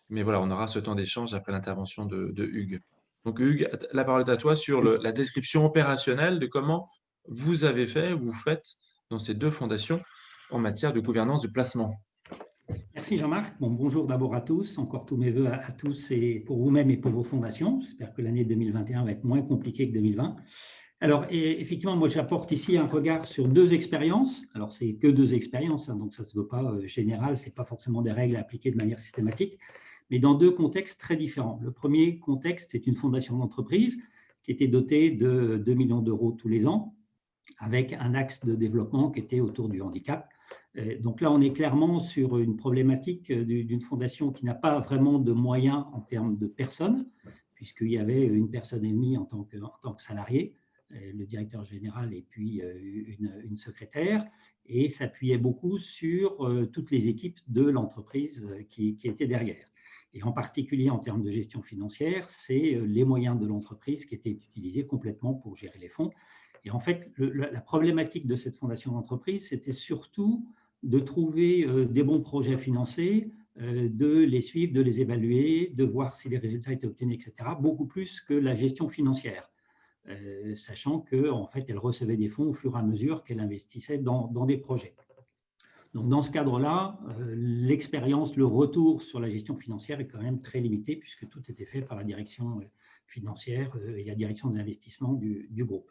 Mais voilà, on aura ce temps d'échange après l'intervention de Hugues. Donc Hugues, la parole est à toi sur la description opérationnelle de comment vous avez fait, vous faites dans ces 2 fondations en matière de gouvernance de placement. Merci Jean-Marc. Bon, bonjour d'abord à tous. Encore tous mes voeux à tous et pour vous-même et pour vos fondations. J'espère que l'année 2021 va être moins compliquée que 2020. Alors, effectivement, moi, j'apporte ici un regard sur 2 expériences. Alors, c'est que 2 expériences, hein, donc ça ne se veut pas général, ce n'est pas forcément des règles appliquées de manière systématique, mais dans 2 contextes très différents. Le premier contexte, c'est une fondation d'entreprise qui était dotée de 2 millions d'euros tous les ans, avec un axe de développement qui était autour du handicap. Donc là, on est clairement sur une problématique d'une fondation qui n'a pas vraiment de moyens en termes de personnes, puisqu'il y avait 1,5 personne en tant que salarié, le directeur général et puis une secrétaire, et s'appuyait beaucoup sur toutes les équipes de l'entreprise qui étaient derrière. Et en particulier en termes de gestion financière, c'est les moyens de l'entreprise qui étaient utilisés complètement pour gérer les fonds. Et en fait, la problématique de cette fondation d'entreprise, c'était surtout de trouver des bons projets à financer, de les suivre, de les évaluer, de voir si les résultats étaient obtenus, etc., beaucoup plus que la gestion financière, sachant qu'en fait, elle recevait des fonds au fur et à mesure qu'elle investissait dans des projets. Donc, dans ce cadre-là, l'expérience, le retour sur la gestion financière est quand même très limité puisque tout était fait par la direction financière et la direction des investissements du groupe.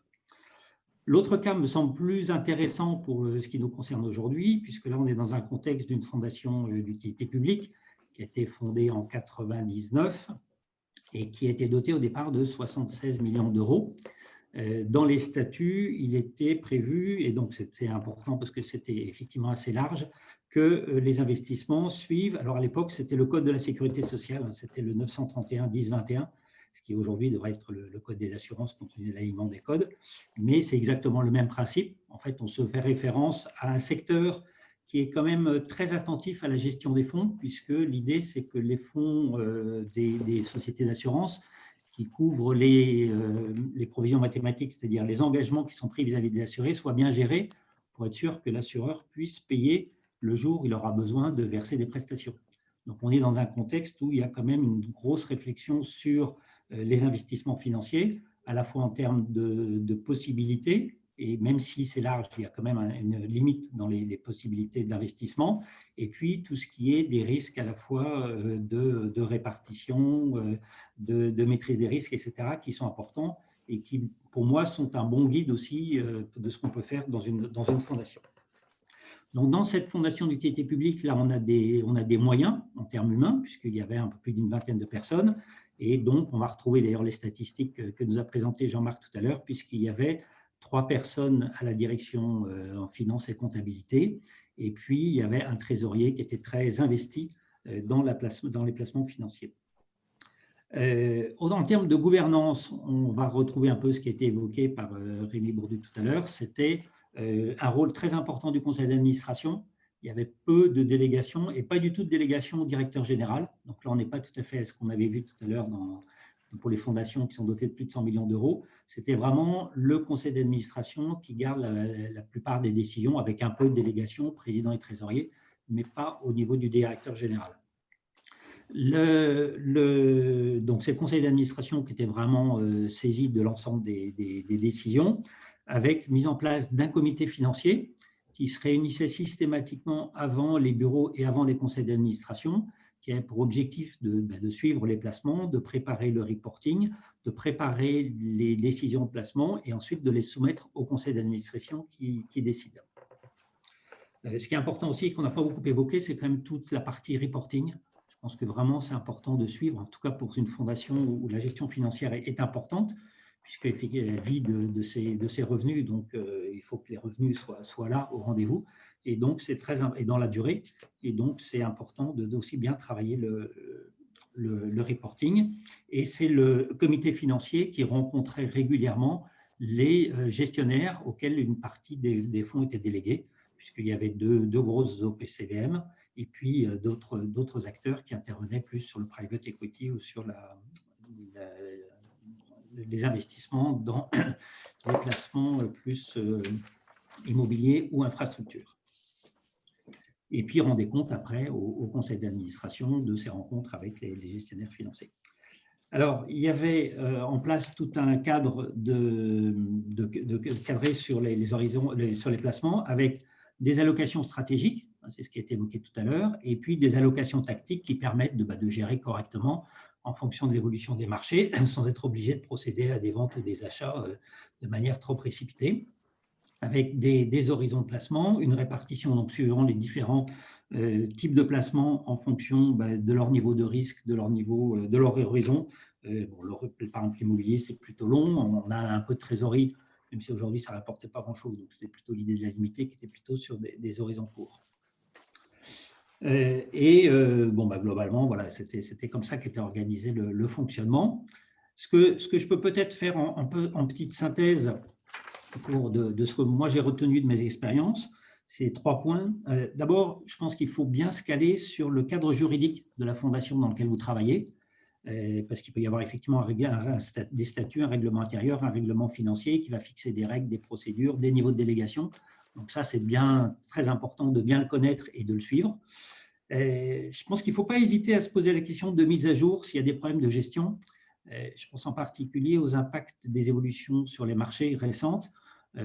L'autre cas me semble plus intéressant pour ce qui nous concerne aujourd'hui, puisque là, on est dans un contexte d'une fondation d'utilité publique qui a été fondée en 1999 et qui a été dotée au départ de 76 millions d'euros. Dans les statuts, il était prévu, et donc c'est important parce que c'était effectivement assez large, que les investissements suivent, alors à l'époque, c'était le Code de la sécurité sociale, c'était le 931-10-21, ce qui aujourd'hui devrait être le code des assurances compte tenu de l'alignement des codes. Mais c'est exactement le même principe. En fait, on se fait référence à un secteur qui est quand même très attentif à la gestion des fonds, puisque l'idée, c'est que les fonds des sociétés d'assurance qui couvrent les provisions mathématiques, c'est-à-dire les engagements qui sont pris vis-à-vis des assurés, soient bien gérés pour être sûr que l'assureur puisse payer le jour où il aura besoin de verser des prestations. Donc, on est dans un contexte où il y a quand même une grosse réflexion sur les investissements financiers, à la fois en termes de possibilités, et même si c'est large, il y a quand même une limite dans les possibilités d'investissement, et puis tout ce qui est des risques à la fois de répartition, de maîtrise des risques, etc., qui sont importants et qui, pour moi, sont un bon guide aussi de ce qu'on peut faire dans une fondation. Donc, dans cette fondation d'utilité publique, là, on a des moyens en termes humains, puisqu'il y avait un peu plus d'une vingtaine de personnes. Et donc, on va retrouver d'ailleurs les statistiques que nous a présentées Jean-Marc tout à l'heure, puisqu'il y avait 3 personnes à la direction en finance et comptabilité. Et puis, il y avait un trésorier qui était très investi dans les placements financiers. En termes de gouvernance, on va retrouver un peu ce qui a été évoqué par Rémi Bourdu tout à l'heure. C'était un rôle très important du conseil d'administration. Il y avait peu de délégations et pas du tout de délégation au directeur général. Donc là, on n'est pas tout à fait à ce qu'on avait vu tout à l'heure pour les fondations qui sont dotées de plus de 100 millions d'euros. C'était vraiment le conseil d'administration qui garde la plupart des décisions avec un peu de délégation, président et trésorier, mais pas au niveau du directeur général. Donc, c'est le conseil d'administration qui était vraiment saisi de l'ensemble des décisions, avec mise en place d'un comité financier qui se réunissait systématiquement avant les bureaux et avant les conseils d'administration, qui avait pour objectif de suivre les placements, de préparer le reporting, de préparer les décisions de placement et ensuite de les soumettre au conseil d'administration qui décide. Ce qui est important aussi, qu'on n'a pas beaucoup évoqué, c'est quand même toute la partie reporting. Je pense que vraiment, c'est important de suivre, en tout cas pour une fondation où la gestion financière est importante, puisqu'elle vit de ses revenus, donc il faut que les revenus soient là au rendez-vous, et donc c'est et dans la durée, et donc c'est important d'aussi bien travailler le reporting. Et c'est le comité financier qui rencontrait régulièrement les gestionnaires auxquels une partie des fonds était déléguée, puisqu'il y avait deux grosses OPCVM, et puis d'autres acteurs qui intervenaient plus sur le private equity ou sur les investissements dans les placements plus immobiliers ou infrastructures. Et puis rendre compte après au conseil d'administration de ces rencontres avec les gestionnaires financiers. Alors, il y avait en place tout un cadre cadré sur les horizons, sur les placements, avec des allocations stratégiques, c'est ce qui a été évoqué tout à l'heure, et puis des allocations tactiques qui permettent de gérer correctement en fonction de l'évolution des marchés, sans être obligé de procéder à des ventes ou des achats de manière trop précipitée, avec des horizons de placement, une répartition donc suivant les différents types de placements en fonction de leur niveau de risque, de leur horizon. Par exemple, l'immobilier, c'est plutôt long, on a un peu de trésorerie, même si aujourd'hui, ça ne rapportait pas grand-chose. Donc, c'était plutôt l'idée de la limiter qui était plutôt sur des horizons courts. Globalement, voilà, c'était comme ça qu'était organisé le fonctionnement. Ce que je peux peut-être faire en petite synthèse de ce que moi j'ai retenu de mes expériences, c'est 3 points. D'abord, je pense qu'il faut bien se caler sur le cadre juridique de la fondation dans lequel vous travaillez, parce qu'il peut y avoir effectivement des statuts, un règlement intérieur, un règlement financier qui va fixer des règles, des procédures, des niveaux de délégation. Donc ça, c'est bien très important de bien le connaître et de le suivre. Je pense qu'il ne faut pas hésiter à se poser la question de mise à jour s'il y a des problèmes de gestion. Je pense en particulier aux impacts des évolutions sur les marchés récentes.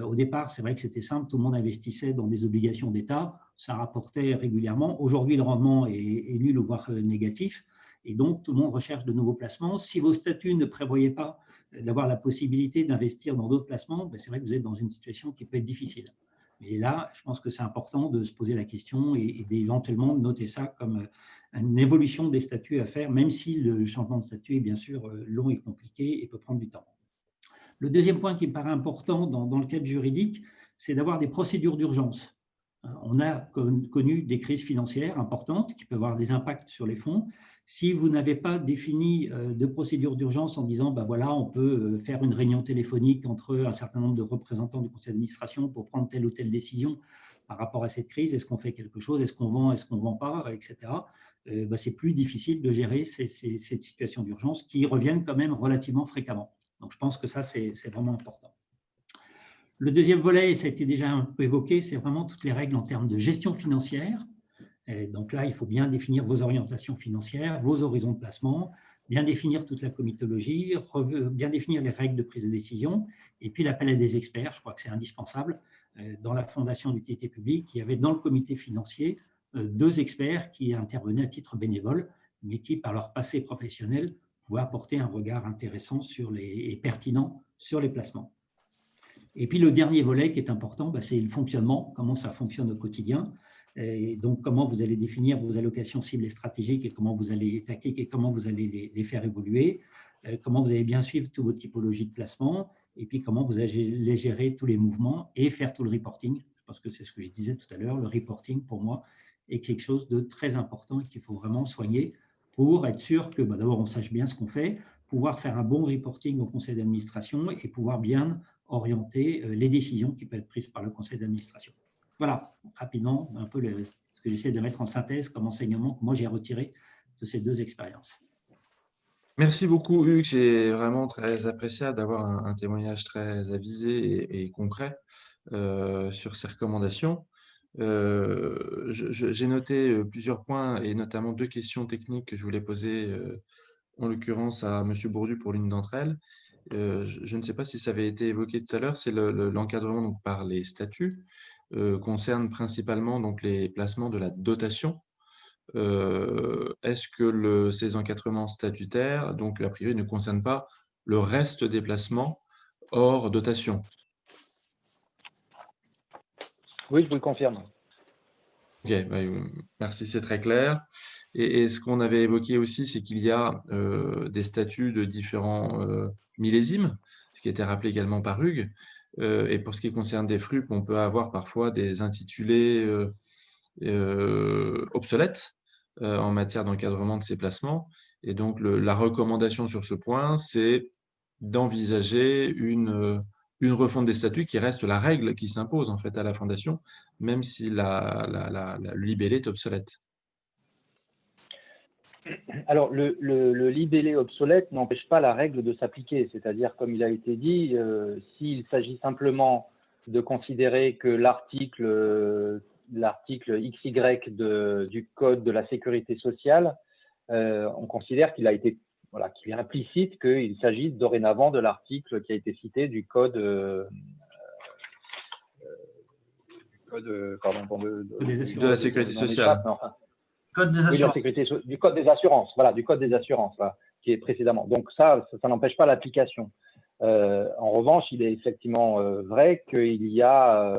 Au départ, c'est vrai que c'était simple, tout le monde investissait dans des obligations d'État, ça rapportait régulièrement. Aujourd'hui, le rendement est nul, voire négatif, et donc tout le monde recherche de nouveaux placements. Si vos statuts ne prévoyaient pas d'avoir la possibilité d'investir dans d'autres placements, c'est vrai que vous êtes dans une situation qui peut être difficile. Et là, je pense que c'est important de se poser la question et d'éventuellement noter ça comme une évolution des statuts à faire, même si le changement de statut est bien sûr long et compliqué et peut prendre du temps. Le deuxième point qui me paraît important dans le cadre juridique, c'est d'avoir des procédures d'urgence. On a connu des crises financières importantes qui peuvent avoir des impacts sur les fonds. Si vous n'avez pas défini de procédure d'urgence en disant, ben voilà, on peut faire une réunion téléphonique entre un certain nombre de représentants du conseil d'administration pour prendre telle ou telle décision par rapport à cette crise, est-ce qu'on fait quelque chose, est-ce qu'on vend pas, etc. Ben c'est plus difficile de gérer cette situation d'urgence qui reviennent quand même relativement fréquemment. Donc, je pense que ça, c'est vraiment important. Le deuxième volet, ça a été déjà un peu évoqué, c'est vraiment toutes les règles en termes de gestion financière. Et donc là, il faut bien définir vos orientations financières, vos horizons de placement, bien définir toute la comitologie, bien définir les règles de prise de décision, et puis l'appel à des experts, je crois que c'est indispensable. Dans la fondation d'utilité publique, il y avait dans le comité financier 2 experts qui intervenaient à titre bénévole, mais qui, par leur passé professionnel, pouvaient apporter un regard intéressant et pertinent sur les placements. Et puis le dernier volet qui est important, c'est le fonctionnement, comment ça fonctionne au quotidien. Et donc, comment vous allez définir vos allocations cibles et stratégiques et comment vous allez les taquer et comment vous allez les faire évoluer, comment vous allez bien suivre toutes vos typologies de placement et puis comment vous allez gérer tous les mouvements et faire tout le reporting. Je pense que c'est ce que je disais tout à l'heure, le reporting pour moi est quelque chose de très important et qu'il faut vraiment soigner pour être sûr que d'abord on sache bien ce qu'on fait, pouvoir faire un bon reporting au conseil d'administration et pouvoir bien orienter les décisions qui peuvent être prises par le conseil d'administration. Voilà, rapidement, un peu ce que j'essaie de mettre en synthèse comme enseignement que moi j'ai retiré de ces 2 expériences. Merci beaucoup, Hugues. C'est vraiment très appréciable d'avoir un témoignage très avisé et concret sur ces recommandations. J'ai noté plusieurs points et notamment 2 questions techniques que je voulais poser, en l'occurrence à M. Bourdu pour l'une d'entre elles. Je ne sais pas si ça avait été évoqué tout à l'heure, c'est l'encadrement donc, par les statuts, concerne principalement donc, les placements de la dotation. Est-ce que ces encadrements statutaires, donc a priori, ne concernent pas le reste des placements hors dotation? Oui, je vous le confirme. Ok, merci, c'est très clair. Et ce qu'on avait évoqué aussi, c'est qu'il y a des statuts de différents millésimes, ce qui a été rappelé également par Hugues. Et pour ce qui concerne des FRUP, on peut avoir parfois des intitulés obsolètes en matière d'encadrement de ces placements. Et donc, la recommandation sur ce point, c'est d'envisager une refonte des statuts qui reste la règle qui s'impose en fait à la Fondation, même si le libellé est obsolète. Alors, le libellé obsolète n'empêche pas la règle de s'appliquer. C'est-à-dire, comme il a été dit, s'il s'agit simplement de considérer que l'article XY du Code de la sécurité sociale, on considère qu'il a été, voilà, qu'il est implicite qu'il s'agit dorénavant de l'article qui a été cité du Code, de la sécurité sociale. Code des assurances. Oui, du Code des assurances, voilà, du Code des assurances, voilà, qui est précédemment. Donc ça n'empêche pas l'application. En revanche, il est effectivement vrai qu'il y a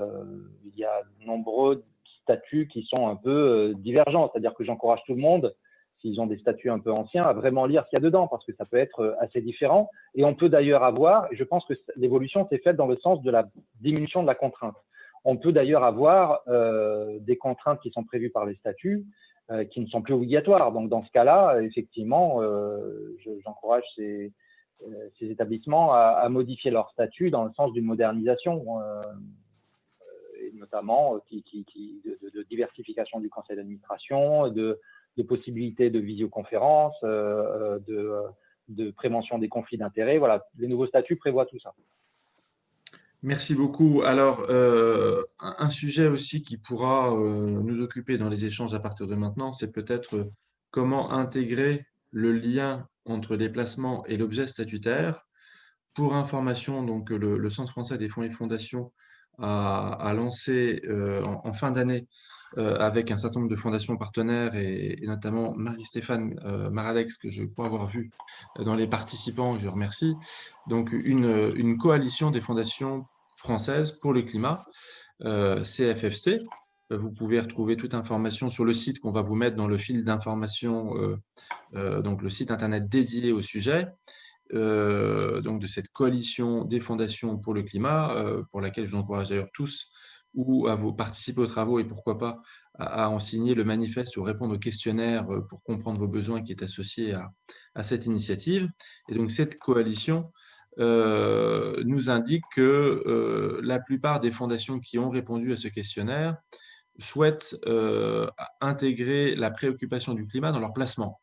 de nombreux statuts qui sont un peu divergents. C'est-à-dire que j'encourage tout le monde, s'ils ont des statuts un peu anciens, à vraiment lire ce qu'il y a dedans, parce que ça peut être assez différent. Et on peut d'ailleurs avoir, et je pense que l'évolution s'est faite dans le sens de la diminution de la contrainte. On peut d'ailleurs avoir des contraintes qui sont prévues par les statuts, qui ne sont plus obligatoires. Donc, dans ce cas-là, effectivement, j'encourage ces établissements à modifier leur statut dans le sens d'une modernisation, et notamment de diversification du conseil d'administration, de possibilités de visioconférence, de prévention des conflits d'intérêts. Voilà, les nouveaux statuts prévoient tout ça. Merci beaucoup. Alors, un sujet aussi qui pourra nous occuper dans les échanges à partir de maintenant, c'est peut-être comment intégrer le lien entre les placements et l'objet statutaire. Pour information, donc, le Centre français des fonds et fondations a lancé en fin d'année avec un certain nombre de fondations partenaires et notamment Marie-Stéphane Maradex, que je crois avoir vu dans les participants, je remercie, donc une coalition des fondations françaises pour le climat, CFFC. Vous pouvez retrouver toute information sur le site qu'on va vous mettre dans le fil d'information, donc le site internet dédié au sujet. Donc de cette coalition des fondations pour le climat, pour laquelle je vous encourage d'ailleurs tous ou à participer aux travaux et pourquoi pas à en signer le manifeste ou répondre au questionnaire pour comprendre vos besoins qui est associé à cette initiative. Et donc cette coalition nous indique que la plupart des fondations qui ont répondu à ce questionnaire souhaitent intégrer la préoccupation du climat dans leur placement.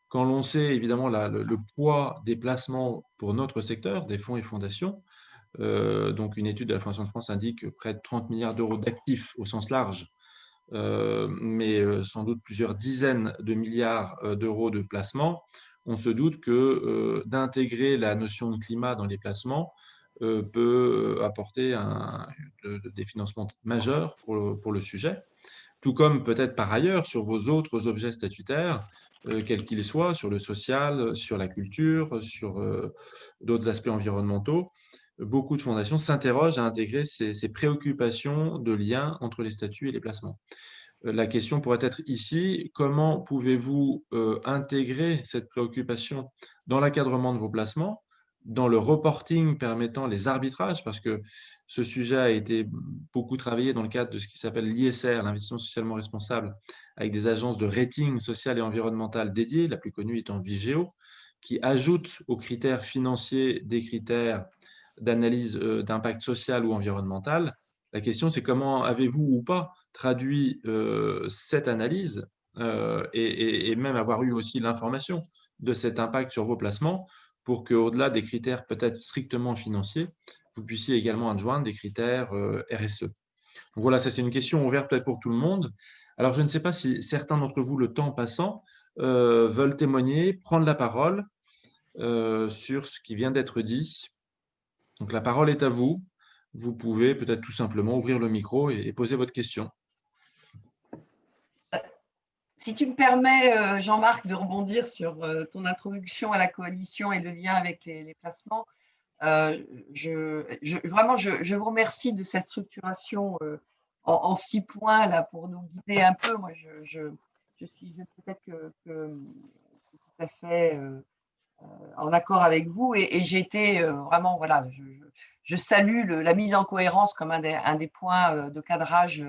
Quand l'on sait évidemment le poids des placements pour notre secteur, des fonds et fondations, donc une étude de la Fondation de France indique près de 30 milliards d'euros d'actifs au sens large, mais sans doute plusieurs dizaines de milliards d'euros de placements. On se doute que d'intégrer la notion de climat dans les placements peut apporter des financements majeurs pour le sujet, tout comme peut-être par ailleurs sur vos autres objets statutaires, quels qu'ils soient, sur le social, sur la culture, sur d'autres aspects environnementaux. Beaucoup de fondations s'interrogent à intégrer ces préoccupations de lien entre les statuts et les placements. La question pourrait être ici, comment pouvez-vous intégrer cette préoccupation dans l'encadrement de vos placements, dans le reporting permettant les arbitrages, parce que ce sujet a été beaucoup travaillé dans le cadre de ce qui s'appelle l'ISR, l'investissement socialement responsable, avec des agences de rating social et environnemental dédiées, la plus connue étant Vigeo, qui ajoute aux critères financiers des critères d'analyse d'impact social ou environnemental. La question, c'est comment avez-vous ou pas traduit cette analyse et même avoir eu aussi l'information de cet impact sur vos placements pour qu'au-delà des critères peut-être strictement financiers, vous puissiez également adjoindre des critères RSE. Donc voilà, ça c'est une question ouverte peut-être pour tout le monde. Alors je ne sais pas si certains d'entre vous, le temps passant, veulent témoigner, prendre la parole sur ce qui vient d'être dit. Donc la parole est à vous. Vous pouvez peut-être tout simplement ouvrir le micro et poser votre question. Si tu me permets, Jean-Marc, de rebondir sur ton introduction à la coalition et le lien avec les placements, vraiment, je vous remercie de cette structuration en 6 points là, pour nous guider un peu. Moi, je suis peut-être que tout à fait en accord avec vous et j'ai été vraiment, voilà, je salue la mise en cohérence comme un des points de cadrage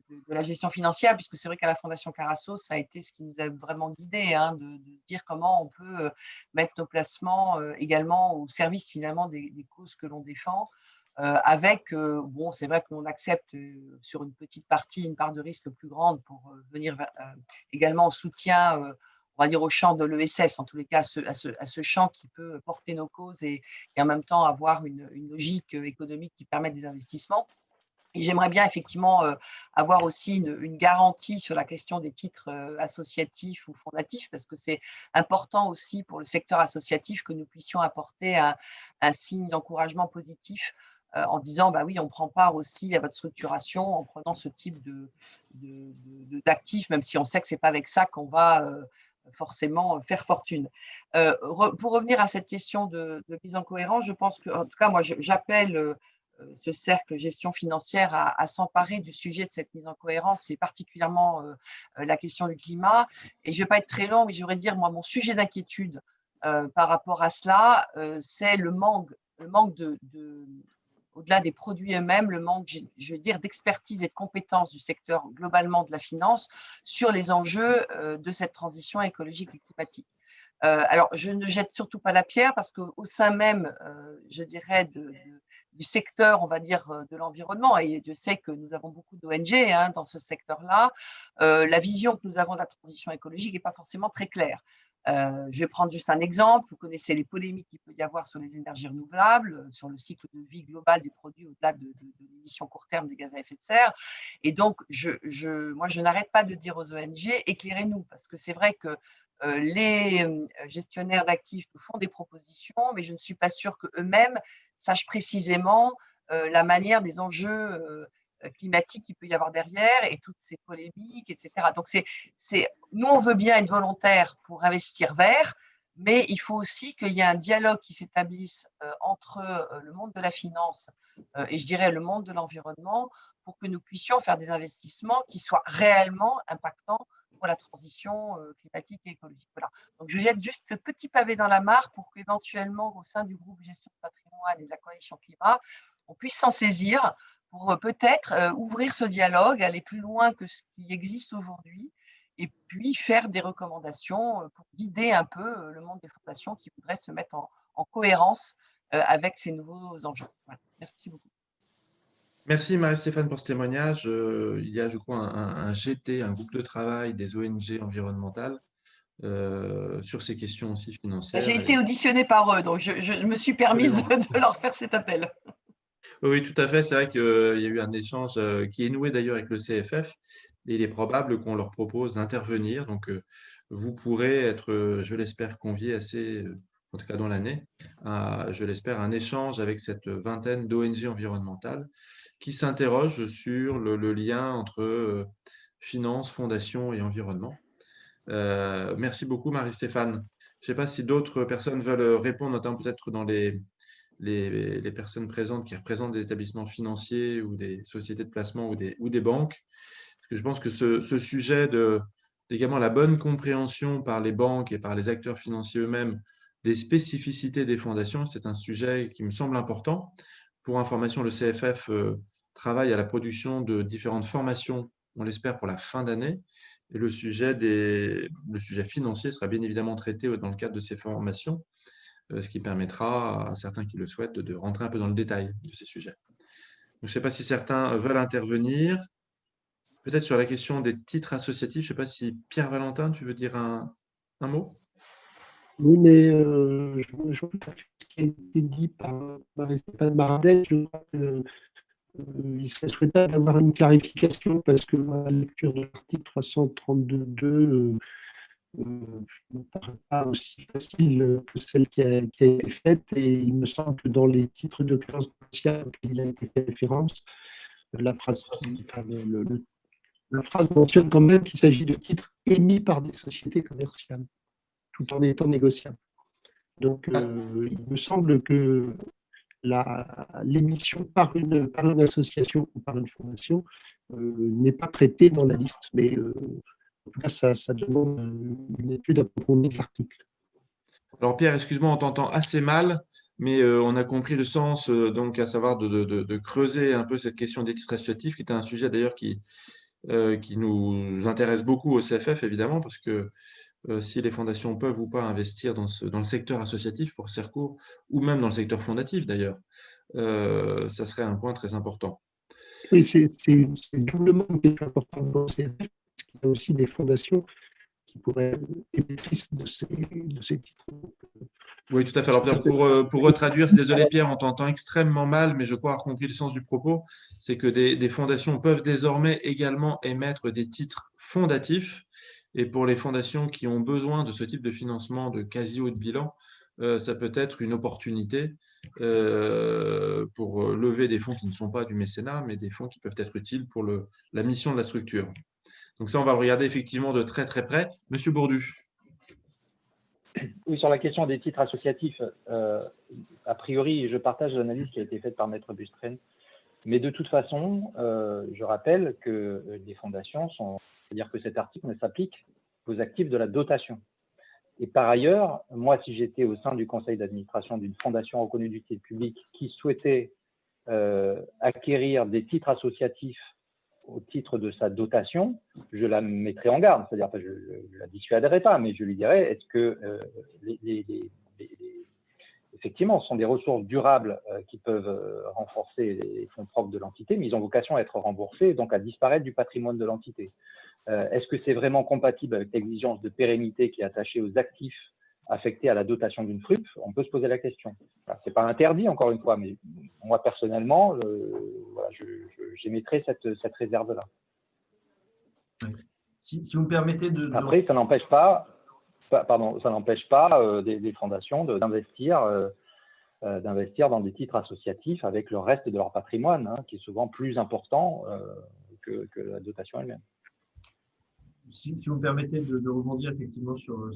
de la gestion financière, puisque c'est vrai qu'à la Fondation Carasso, ça a été ce qui nous a vraiment guidés, hein, de dire comment on peut mettre nos placements également au service finalement des causes que l'on défend, avec, bon, c'est vrai qu'on accepte sur une petite partie une part de risque plus grande pour venir également en soutien, on va dire au champ de l'ESS, en tous les cas à ce champ qui peut porter nos causes et en même temps avoir une logique économique qui permet des investissements. Et j'aimerais bien effectivement avoir aussi une garantie sur la question des titres associatifs ou fondatifs, parce que c'est important aussi pour le secteur associatif que nous puissions apporter un signe d'encouragement positif en disant, bah oui, on prend part aussi à votre structuration en prenant ce type d'actifs, même si on sait que ce n'est pas avec ça qu'on va forcément faire fortune. Pour revenir à cette question de mise en cohérence, je pense que, en tout cas, moi, j'appelle ce cercle gestion financière à s'emparer du sujet de cette mise en cohérence, et particulièrement la question du climat. Et je ne vais pas être très long, mais je voudrais dire, moi, mon sujet d'inquiétude par rapport à cela, c'est le manque au-delà des produits eux-mêmes, le manque, je veux dire, d'expertise et de compétences du secteur globalement de la finance sur les enjeux de cette transition écologique et climatique. Alors, je ne jette surtout pas la pierre parce qu'au sein même, je dirais, du secteur, on va dire, de l'environnement, et je sais que nous avons beaucoup d'ONG hein, dans ce secteur-là, la vision que nous avons de la transition écologique n'est pas forcément très claire. Je vais prendre juste un exemple. Vous connaissez les polémiques qu'il peut y avoir sur les énergies renouvelables, sur le cycle de vie global des produits au-delà de l'émission court terme de gaz à effet de serre. Et donc, moi, je n'arrête pas de dire aux ONG, éclairez-nous, parce que c'est vrai que les gestionnaires d'actifs nous font des propositions, mais je ne suis pas sûre qu'eux-mêmes sachent précisément la manière des enjeux climatiques qu'il peut y avoir derrière et toutes ces polémiques, etc. Donc, nous, on veut bien être volontaires pour investir vert, mais il faut aussi qu'il y ait un dialogue qui s'établisse entre le monde de la finance et je dirais le monde de l'environnement pour que nous puissions faire des investissements qui soient réellement impactants pour la transition climatique et écologique. Voilà. Donc, je jette juste ce petit pavé dans la mare pour qu'éventuellement, au sein du groupe gestion de patrimoine et de la coalition climat, on puisse s'en saisir pour peut-être ouvrir ce dialogue, aller plus loin que ce qui existe aujourd'hui, et puis faire des recommandations pour guider un peu le monde des fondations qui voudraient se mettre en cohérence avec ces nouveaux enjeux. Voilà. Merci beaucoup. Merci Marie-Stéphane pour ce témoignage. Il y a, je crois, un GT, un groupe de travail des ONG environnementales sur ces questions aussi financières. J'ai été auditionnée par eux, donc je me suis permise de leur faire cet appel. Oui, tout à fait. C'est vrai qu'il y a eu un échange qui est noué d'ailleurs avec le CFF. Et il est probable qu'on leur propose d'intervenir. Donc, vous pourrez être, je l'espère, conviés assez, en tout cas dans l'année, à, je l'espère, un échange avec cette vingtaine d'ONG environnementales qui s'interrogent sur le lien entre finance, fondation et environnement. Merci beaucoup, Marie-Stéphane. Je ne sais pas si d'autres personnes veulent répondre, notamment peut-être dans les personnes présentes qui représentent des établissements financiers ou des sociétés de placement ou des banques. Parce que je pense que ce sujet également la bonne compréhension par les banques et par les acteurs financiers eux-mêmes des spécificités des fondations, c'est un sujet qui me semble important. Pour information, le CFF travaille à la production de différentes formations, on l'espère, pour la fin d'année. Et le sujet financier sera bien évidemment traité dans le cadre de ces formations, ce qui permettra à certains qui le souhaitent de rentrer un peu dans le détail de ces sujets. Je ne sais pas si certains veulent intervenir. Peut-être sur la question des titres associatifs, je ne sais pas si Pierre-Valentin, tu veux dire un mot? Oui, mais je vois tout à fait ce qui a été dit par Marie-Stéphane Baradel. Je crois qu'il serait souhaitable d'avoir une clarification parce que la lecture de l'article 332.2 ne me paraît pas aussi facile que celle qui a été faite. Et il me semble que dans les titres de créance commerciale auxquels il a été fait référence, la phrase mentionne quand même qu'il s'agit de titres émis par des sociétés commerciales, tout en étant négociables. Donc, il me semble que l'émission par une association ou par une fondation n'est pas traitée dans la liste. Mais en tout cas, ça demande une étude approfondie de l'article. Alors Pierre, excuse-moi, on t'entend assez mal, mais on a compris le sens, donc à savoir de creuser un peu cette question des titres associatifs, qui est un sujet d'ailleurs qui nous intéresse beaucoup au CFF, évidemment, parce que si les fondations peuvent ou pas investir dans le secteur associatif pour Cercourt, ou même dans le secteur fondatif d'ailleurs, ça serait un point très important. Oui, c'est doublement une question importante pour le CFF, parce qu'il y a aussi des fondations qui pourraient émettrices de ces titres. Oui, tout à fait. Alors, pour retraduire, désolé Pierre, on t'entend extrêmement mal, mais je crois avoir compris le sens du propos. C'est que des fondations peuvent désormais également émettre des titres fondatifs. Et pour les fondations qui ont besoin de ce type de financement de quasi haut de bilan, ça peut être une opportunité pour lever des fonds qui ne sont pas du mécénat, mais des fonds qui peuvent être utiles pour la mission de la structure. Donc ça, on va le regarder effectivement de très très près. Monsieur Bourdu. Oui, sur la question des titres associatifs, a priori, je partage l'analyse qui a été faite par Maître Bustren. Mais de toute façon, je rappelle que les fondations c'est-à-dire que cet article ne s'applique qu'aux actifs de la dotation. Et par ailleurs, moi, si j'étais au sein du conseil d'administration d'une fondation reconnue d'utilité publique qui souhaitait acquérir des titres associatifs au titre de sa dotation, je la mettrais en garde. C'est-à-dire, je ne la dissuaderais pas, mais je lui dirais, est-ce que effectivement, ce sont des ressources durables qui peuvent renforcer les fonds propres de l'entité, mais ils ont vocation à être remboursés, donc à disparaître du patrimoine de l'entité. Est-ce que c'est vraiment compatible avec l'exigence de pérennité qui est attachée aux actifs affectés à la dotation d'une FRUP? On peut se poser la question. Ce n'est pas interdit, encore une fois, mais moi, personnellement, voilà, j'émettrais cette réserve-là. Si vous me permettez de… Après, ça n'empêche pas, des fondations d'investir dans des titres associatifs avec le reste de leur patrimoine, hein, qui est souvent plus important que la dotation elle-même. Si vous me permettez de rebondir effectivement sur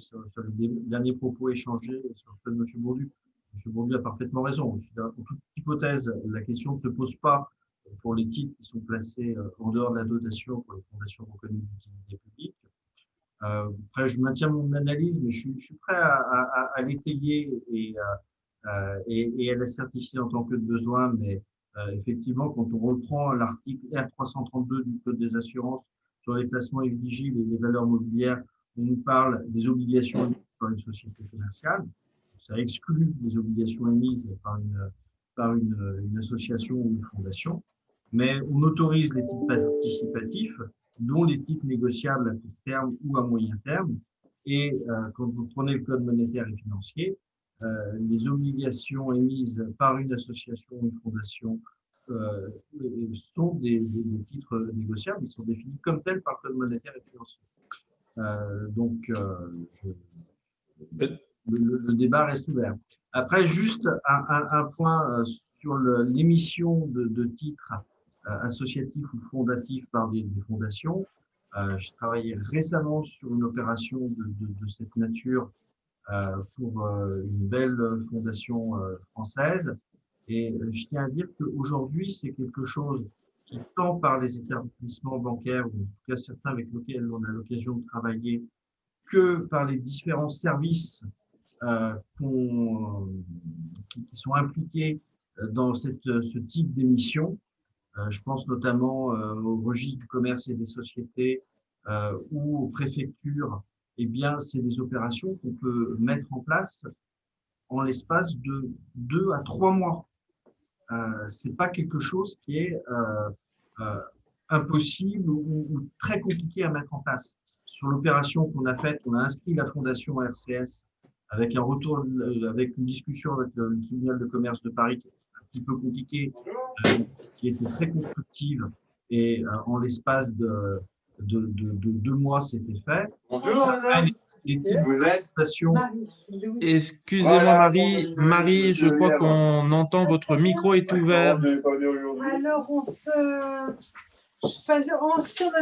les derniers propos échangés sur ceux de M. Bourdu. M. Bourdu a parfaitement raison. En toute hypothèse, la question ne se pose pas pour les titres qui sont placés en dehors de la dotation pour les fondations reconnues d'utilité publique. Après, je maintiens mon analyse, mais je suis prêt à l'étayer et à la certifier en tant que de besoin, mais Effectivement, quand on reprend l'article R332 du Code des assurances sur les placements éligibles et les valeurs mobilières, on nous parle des obligations émises par une société commerciale. Ça exclut les obligations émises par une association ou une fondation. Mais on autorise les titres participatifs, dont les titres négociables à court terme ou à moyen terme. Et quand vous prenez le Code monétaire et financier, les obligations émises par une association ou une fondation sont des titres négociables, ils sont définis comme tels par le Code monétaire et financier. Le débat reste ouvert. Après, juste un point sur l'émission de titres associatifs ou fondatifs par des fondations. Je travaillais récemment sur une opération de cette nature pour une belle fondation française. Et je tiens à dire qu'aujourd'hui, c'est quelque chose qui, tant par les établissements bancaires, ou en tout cas certains avec lesquels on a l'occasion de travailler, que par les différents services qui sont impliqués dans ce type d'émission. Je pense notamment au registre du commerce et des sociétés ou aux préfectures. Eh bien, c'est des opérations qu'on peut mettre en place en l'espace de 2 à 3 mois. C'est pas quelque chose qui est impossible ou très compliqué à mettre en place. Sur l'opération qu'on a faite, on a inscrit la fondation RCS avec un retour, avec une discussion avec le tribunal de commerce de Paris qui est un petit peu compliquée, qui était très constructive et en l'espace de 2 mois, c'était fait. Bonjour, madame. Vous êtes Excusez-moi, Marie. Marie, je crois qu'on entend votre micro est ouvert. Alors, on a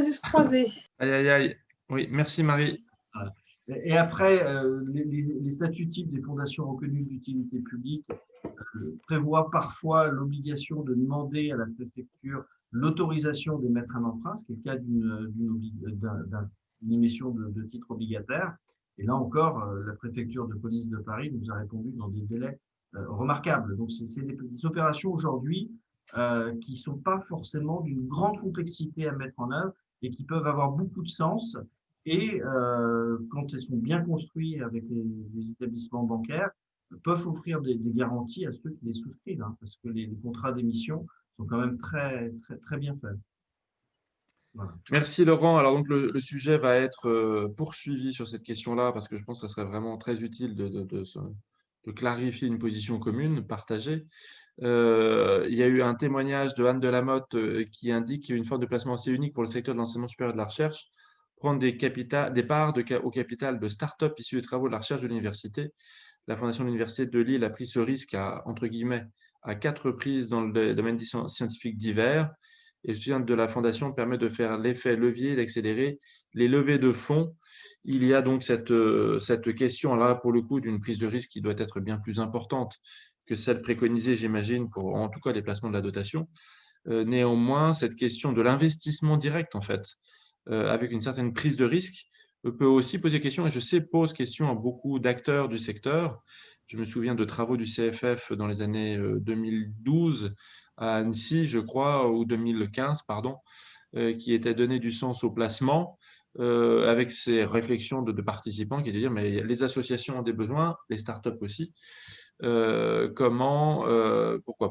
dû se croiser. Aïe, aïe, aïe. Oui, merci, Marie. Et après, les statuts types des fondations reconnues d'utilité publique prévoient parfois l'obligation de demander à la préfecture l'autorisation d'émettre un emprunt, ce qui est le cas d'une émission de titres obligataires. Et là encore, la préfecture de police de Paris nous a répondu dans des délais remarquables. Donc, c'est des opérations aujourd'hui qui ne sont pas forcément d'une grande complexité à mettre en œuvre et qui peuvent avoir beaucoup de sens. Et quand elles sont bien construites avec les établissements bancaires, peuvent offrir des garanties à ceux qui les souscrivent, hein, parce que les contrats d'émission sont quand même très, très, très bien faits. Voilà. Merci, Laurent. Alors, donc, le sujet va être poursuivi sur cette question-là, parce que je pense que ça serait vraiment très utile de clarifier une position commune, partagée. Il y a eu un témoignage de Anne Delamotte qui indique qu'il y a une forme de placement assez unique pour le secteur de l'enseignement supérieur et de la recherche, prendre des parts au capital de start-up issues des travaux de la recherche de l'université. La Fondation de l'Université de Lille a pris ce risque entre guillemets, à 4 reprises dans le domaine scientifique divers. Et le soutien de la Fondation permet de faire l'effet levier, d'accélérer les levées de fonds. Il y a donc cette question-là, pour le coup, d'une prise de risque qui doit être bien plus importante que celle préconisée, j'imagine, pour en tout cas les placements de la dotation. Néanmoins, cette question de l'investissement direct, en fait, avec une certaine prise de risque, peut aussi poser question, et je sais, pose question à beaucoup d'acteurs du secteur. Je me souviens de travaux du CFF dans les années 2012 à Annecy, je crois, ou 2015, pardon, qui étaient donné du sens au placement, avec ces réflexions de participants qui étaient de dire, mais les associations ont des besoins, les startups aussi, pourquoi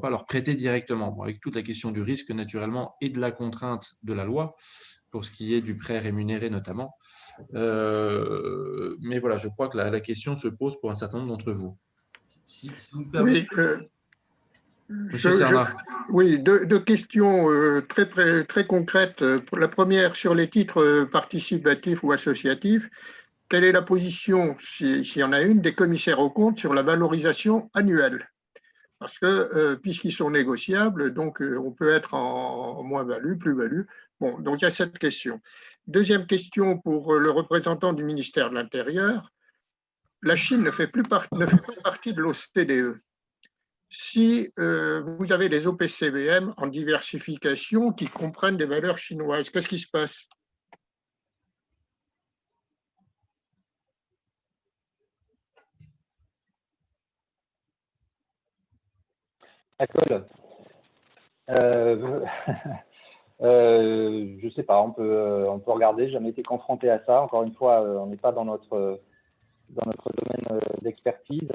pas leur prêter directement, bon, avec toute la question du risque naturellement et de la contrainte de la loi, pour ce qui est du prêt rémunéré notamment. Mais voilà, je crois que la question se pose pour un certain nombre d'entre vous. Si vous me permettez, oui, deux questions très concrètes. La première, sur les titres participatifs ou associatifs, quelle est la position, s'il y en a une, des commissaires aux comptes sur la valorisation annuelle? Parce que puisqu'ils sont négociables, donc on peut être en moins-value, plus-value. Bon, donc il y a cette question. Deuxième question pour le représentant du ministère de l'Intérieur. La Chine ne fait plus partie de l'OCDE. Si vous avez des OPCVM en diversification qui comprennent des valeurs chinoises, qu'est-ce qui se passe? D'accord. Je ne sais pas, on peut regarder. J'ai jamais été confronté à ça. Encore une fois, on n'est pas dans notre domaine d'expertise.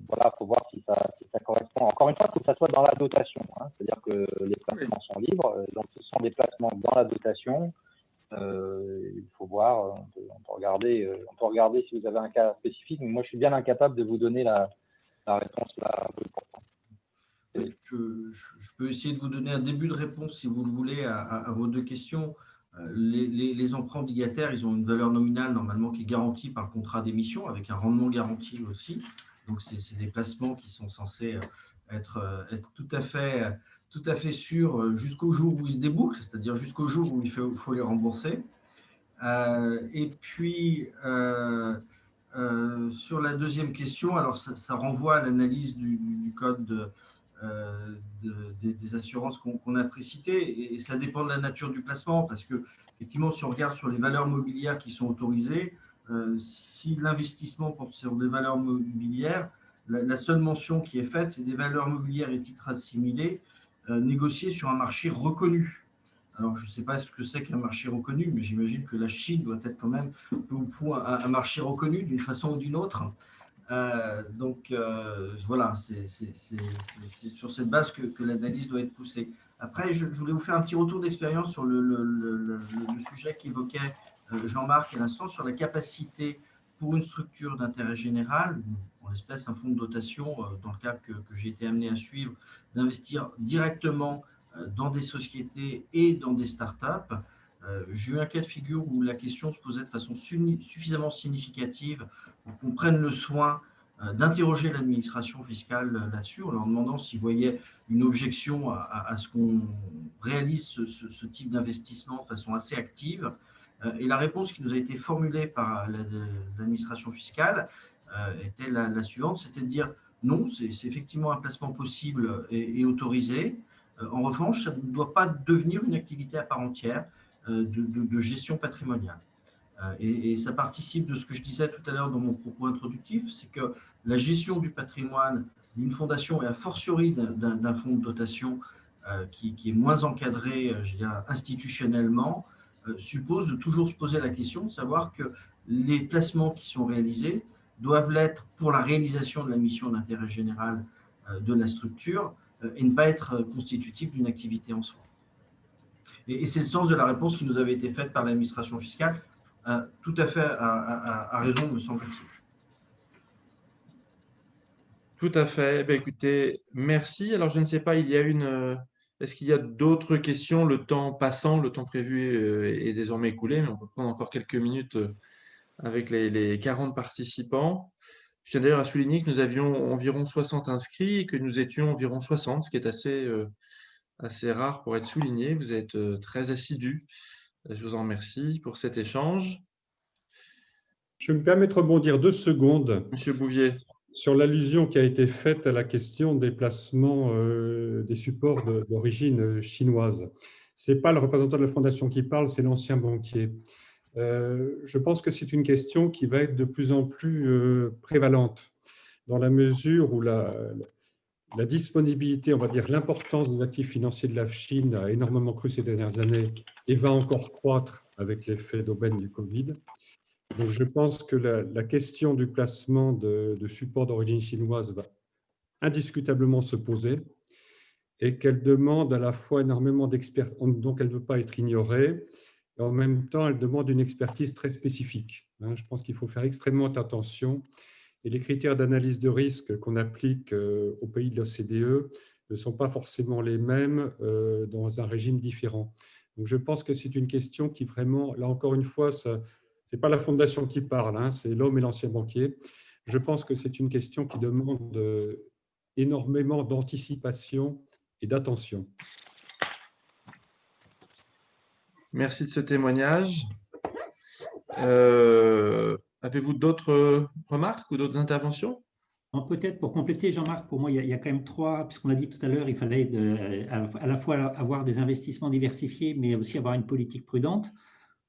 Voilà, faut voir si ça correspond. Encore une fois, il faut que ça soit dans la dotation. Hein. C'est-à-dire que les placements sont libres, donc ce sont des placements dans la dotation. Il faut voir, on peut regarder si vous avez un cas spécifique. Mais moi, je suis bien incapable de vous donner la réponse là. Je peux essayer de vous donner un début de réponse, si vous le voulez, à vos deux questions. Les emprunts obligataires, ils ont une valeur nominale normalement qui est garantie par le contrat d'émission, avec un rendement garanti aussi. Donc, c'est des placements qui sont censés être tout à fait sûrs jusqu'au jour où ils se débouclent, c'est-à-dire jusqu'au jour où il faut les rembourser. Et puis, sur la deuxième question, alors ça renvoie à l'analyse du code des assurances qu'on a précitées, et ça dépend de la nature du placement, parce que effectivement, si on regarde sur les valeurs mobilières qui sont autorisées, si l'investissement porte sur des valeurs mobilières, la seule mention qui est faite, c'est des valeurs mobilières et titres assimilés négociés sur un marché reconnu. Alors, je ne sais pas ce que c'est qu'un marché reconnu, mais j'imagine que la Chine doit être quand même un marché reconnu d'une façon ou d'une autre. Donc, voilà, c'est sur cette base que l'analyse doit être poussée. Après, je voulais vous faire un petit retour d'expérience sur le sujet qu'évoquait Jean-Marc à l'instant, sur la capacité pour une structure d'intérêt général, en l'espèce un fonds de dotation, dans le cas que j'ai été amené à suivre, d'investir directement dans des sociétés et dans des startups. J'ai eu un cas de figure où la question se posait de façon suffisamment significative pour qu'on prenne le soin d'interroger l'administration fiscale là-dessus, en leur demandant s'ils voyaient une objection à ce qu'on réalise ce type d'investissement de façon assez active. Et la réponse qui nous a été formulée par l'administration fiscale était la suivante, c'était de dire non, c'est effectivement un placement possible et autorisé. En revanche, ça ne doit pas devenir une activité à part entière de gestion patrimoniale. Et ça participe de ce que je disais tout à l'heure dans mon propos introductif, c'est que la gestion du patrimoine d'une fondation et a fortiori d'un fonds de dotation qui est moins encadré, je dirais, institutionnellement, suppose de toujours se poser la question de savoir que les placements qui sont réalisés doivent l'être pour la réalisation de la mission d'intérêt général de la structure et ne pas être constitutifs d'une activité en soi. Et c'est le sens de la réponse qui nous avait été faite par l'administration fiscale, tout à fait à raison, me semble-t-il. Tout à fait. Ben, écoutez, merci. Alors, je ne sais pas, est-ce qu'il y a d'autres questions? Le temps passant, le temps prévu est désormais écoulé, mais on peut prendre encore quelques minutes avec les 40 participants. Je tiens d'ailleurs à souligner que nous avions environ 60 inscrits et que nous étions environ 60, ce qui est assez rare pour être souligné. Vous êtes très assidus. Je vous en remercie pour cet échange. Je me permets de rebondir 2 secondes. Monsieur Bouvier. Sur l'allusion qui a été faite à la question des placements des supports d'origine chinoise. Ce n'est pas le représentant de la Fondation qui parle, c'est l'ancien banquier. Je pense que c'est une question qui va être de plus en plus prévalente, dans la mesure où la disponibilité, on va dire l'importance des actifs financiers de la Chine a énormément cru ces dernières années et va encore croître avec l'effet d'aubaine du Covid. Donc, je pense que la question du placement de supports d'origine chinoise va indiscutablement se poser et qu'elle demande à la fois énormément d'expertise, donc elle ne peut pas être ignorée, et en même temps, elle demande une expertise très spécifique. Je pense qu'il faut faire extrêmement attention et les critères d'analyse de risque qu'on applique aux pays de l'OCDE ne sont pas forcément les mêmes dans un régime différent. Donc, je pense que c'est une question qui vraiment, là encore une fois, ce n'est pas la Fondation qui parle, c'est l'homme et l'ancien banquier. Je pense que c'est une question qui demande énormément d'anticipation et d'attention. Merci de ce témoignage. Avez-vous d'autres remarques ou d'autres interventions? Peut-être pour compléter, Jean-Marc, pour moi, il y a quand même 3, puisqu'on a dit tout à l'heure, il fallait à la fois avoir des investissements diversifiés, mais aussi avoir une politique prudente.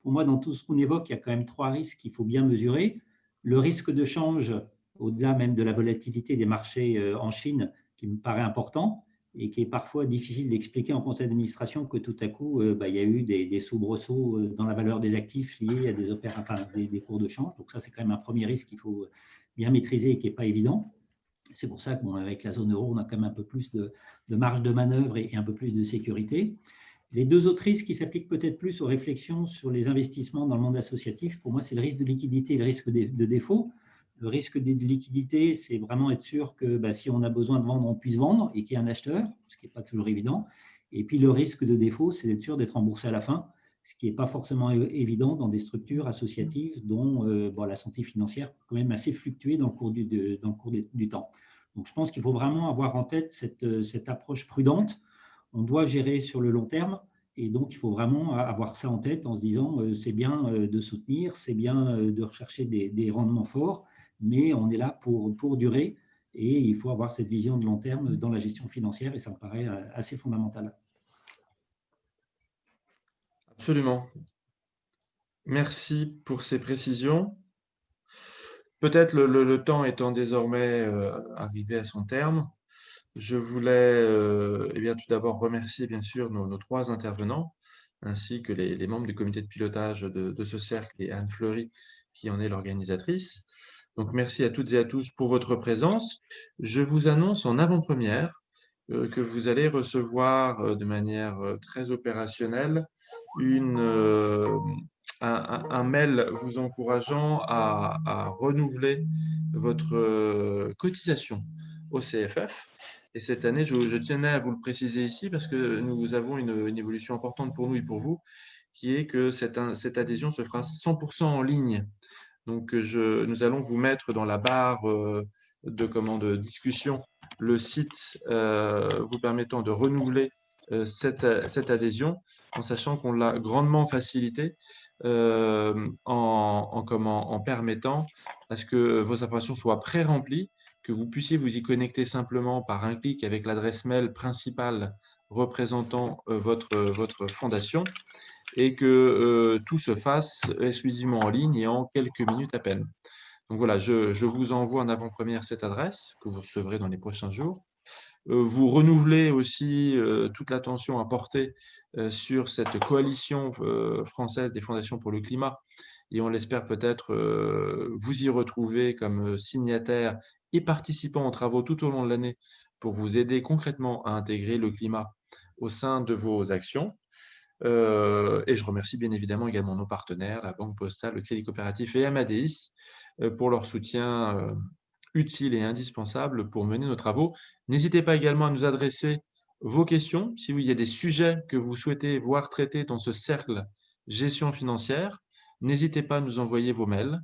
Pour moi, dans tout ce qu'on évoque, il y a quand même 3 risques qu'il faut bien mesurer. Le risque de change, au-delà même de la volatilité des marchés en Chine, qui me paraît important. et qui est parfois difficile d'expliquer en conseil d'administration que tout à coup, il y a eu des soubresauts dans la valeur des actifs liés à des cours de change. Donc ça, c'est quand même un premier risque qu'il faut bien maîtriser et qui n'est pas évident. C'est pour ça qu'avec la zone euro, on a quand même un peu plus de marge de manœuvre et un peu plus de sécurité. Les deux autres risques qui s'appliquent peut-être plus aux réflexions sur les investissements dans le monde associatif, pour moi, c'est le risque de liquidité et le risque de défaut. Le risque de liquidité, c'est vraiment être sûr que si on a besoin de vendre, on puisse vendre et qu'il y ait un acheteur, ce qui n'est pas toujours évident. Et puis le risque de défaut, c'est d'être sûr d'être remboursé à la fin, ce qui n'est pas forcément évident dans des structures associatives dont la santé financière peut quand même assez fluctuer dans le cours du temps. Donc je pense qu'il faut vraiment avoir en tête cette approche prudente. On doit gérer sur le long terme et donc il faut vraiment avoir ça en tête en se disant c'est bien de soutenir, c'est bien de rechercher des rendements forts, mais on est là pour durer et il faut avoir cette vision de long terme dans la gestion financière et ça me paraît assez fondamental. Absolument. Merci pour ces précisions. Peut-être le temps étant désormais arrivé à son terme, je voulais tout d'abord remercier bien sûr nos trois intervenants, ainsi que les membres du comité de pilotage de ce cercle et Anne Fleury, qui en est l'organisatrice. Donc merci à toutes et à tous pour votre présence. Je vous annonce en avant-première que vous allez recevoir de manière très opérationnelle un mail vous encourageant à renouveler votre cotisation au CFF. Et cette année, je tenais à vous le préciser ici parce que nous avons une évolution importante pour nous et pour vous, qui est que cette adhésion se fera 100% en ligne. Donc, nous allons vous mettre dans la barre de discussion le site vous permettant de renouveler cette adhésion, en sachant qu'on l'a grandement facilité en permettant à ce que vos informations soient pré-remplies, que vous puissiez vous y connecter simplement par un clic avec l'adresse mail principale représentant votre fondation et que tout se fasse exclusivement en ligne et en quelques minutes à peine. Donc voilà, je vous envoie en avant-première cette adresse que vous recevrez dans les prochains jours. Vous renouvelez aussi toute l'attention à porter sur cette coalition française des fondations pour le climat et on l'espère peut-être vous y retrouver comme signataire et participant aux travaux tout au long de l'année pour vous aider concrètement à intégrer le climat au sein de vos actions. Et je remercie bien évidemment également nos partenaires, la Banque Postale, le Crédit Coopératif et Amadeus pour leur soutien utile et indispensable pour mener nos travaux. N'hésitez pas également à nous adresser vos questions. Si il y a des sujets que vous souhaitez voir traités dans ce cercle gestion financière, n'hésitez pas à nous envoyer vos mails.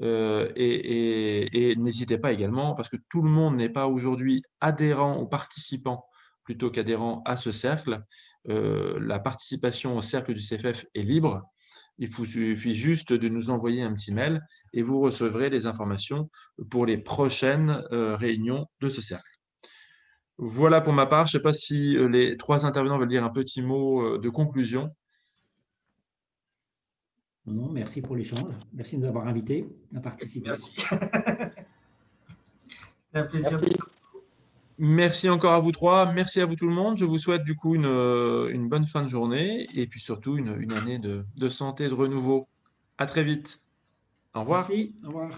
Et n'hésitez pas également, parce que tout le monde n'est pas aujourd'hui adhérent ou participant plutôt qu'adhérent à ce cercle. La participation au cercle du CFF est libre. Il vous suffit juste de nous envoyer un petit mail et vous recevrez les informations pour les prochaines réunions de ce cercle. Voilà pour ma part. Je ne sais pas si les trois intervenants veulent dire un petit mot de conclusion. Non, merci pour l'échange. Merci de nous avoir invités à participer. Merci. C'était un plaisir. Merci encore à vous trois. Merci à vous tout le monde. Je vous souhaite du coup une bonne fin de journée et puis surtout une année de santé et de renouveau. À très vite. Au revoir. Merci. Au revoir.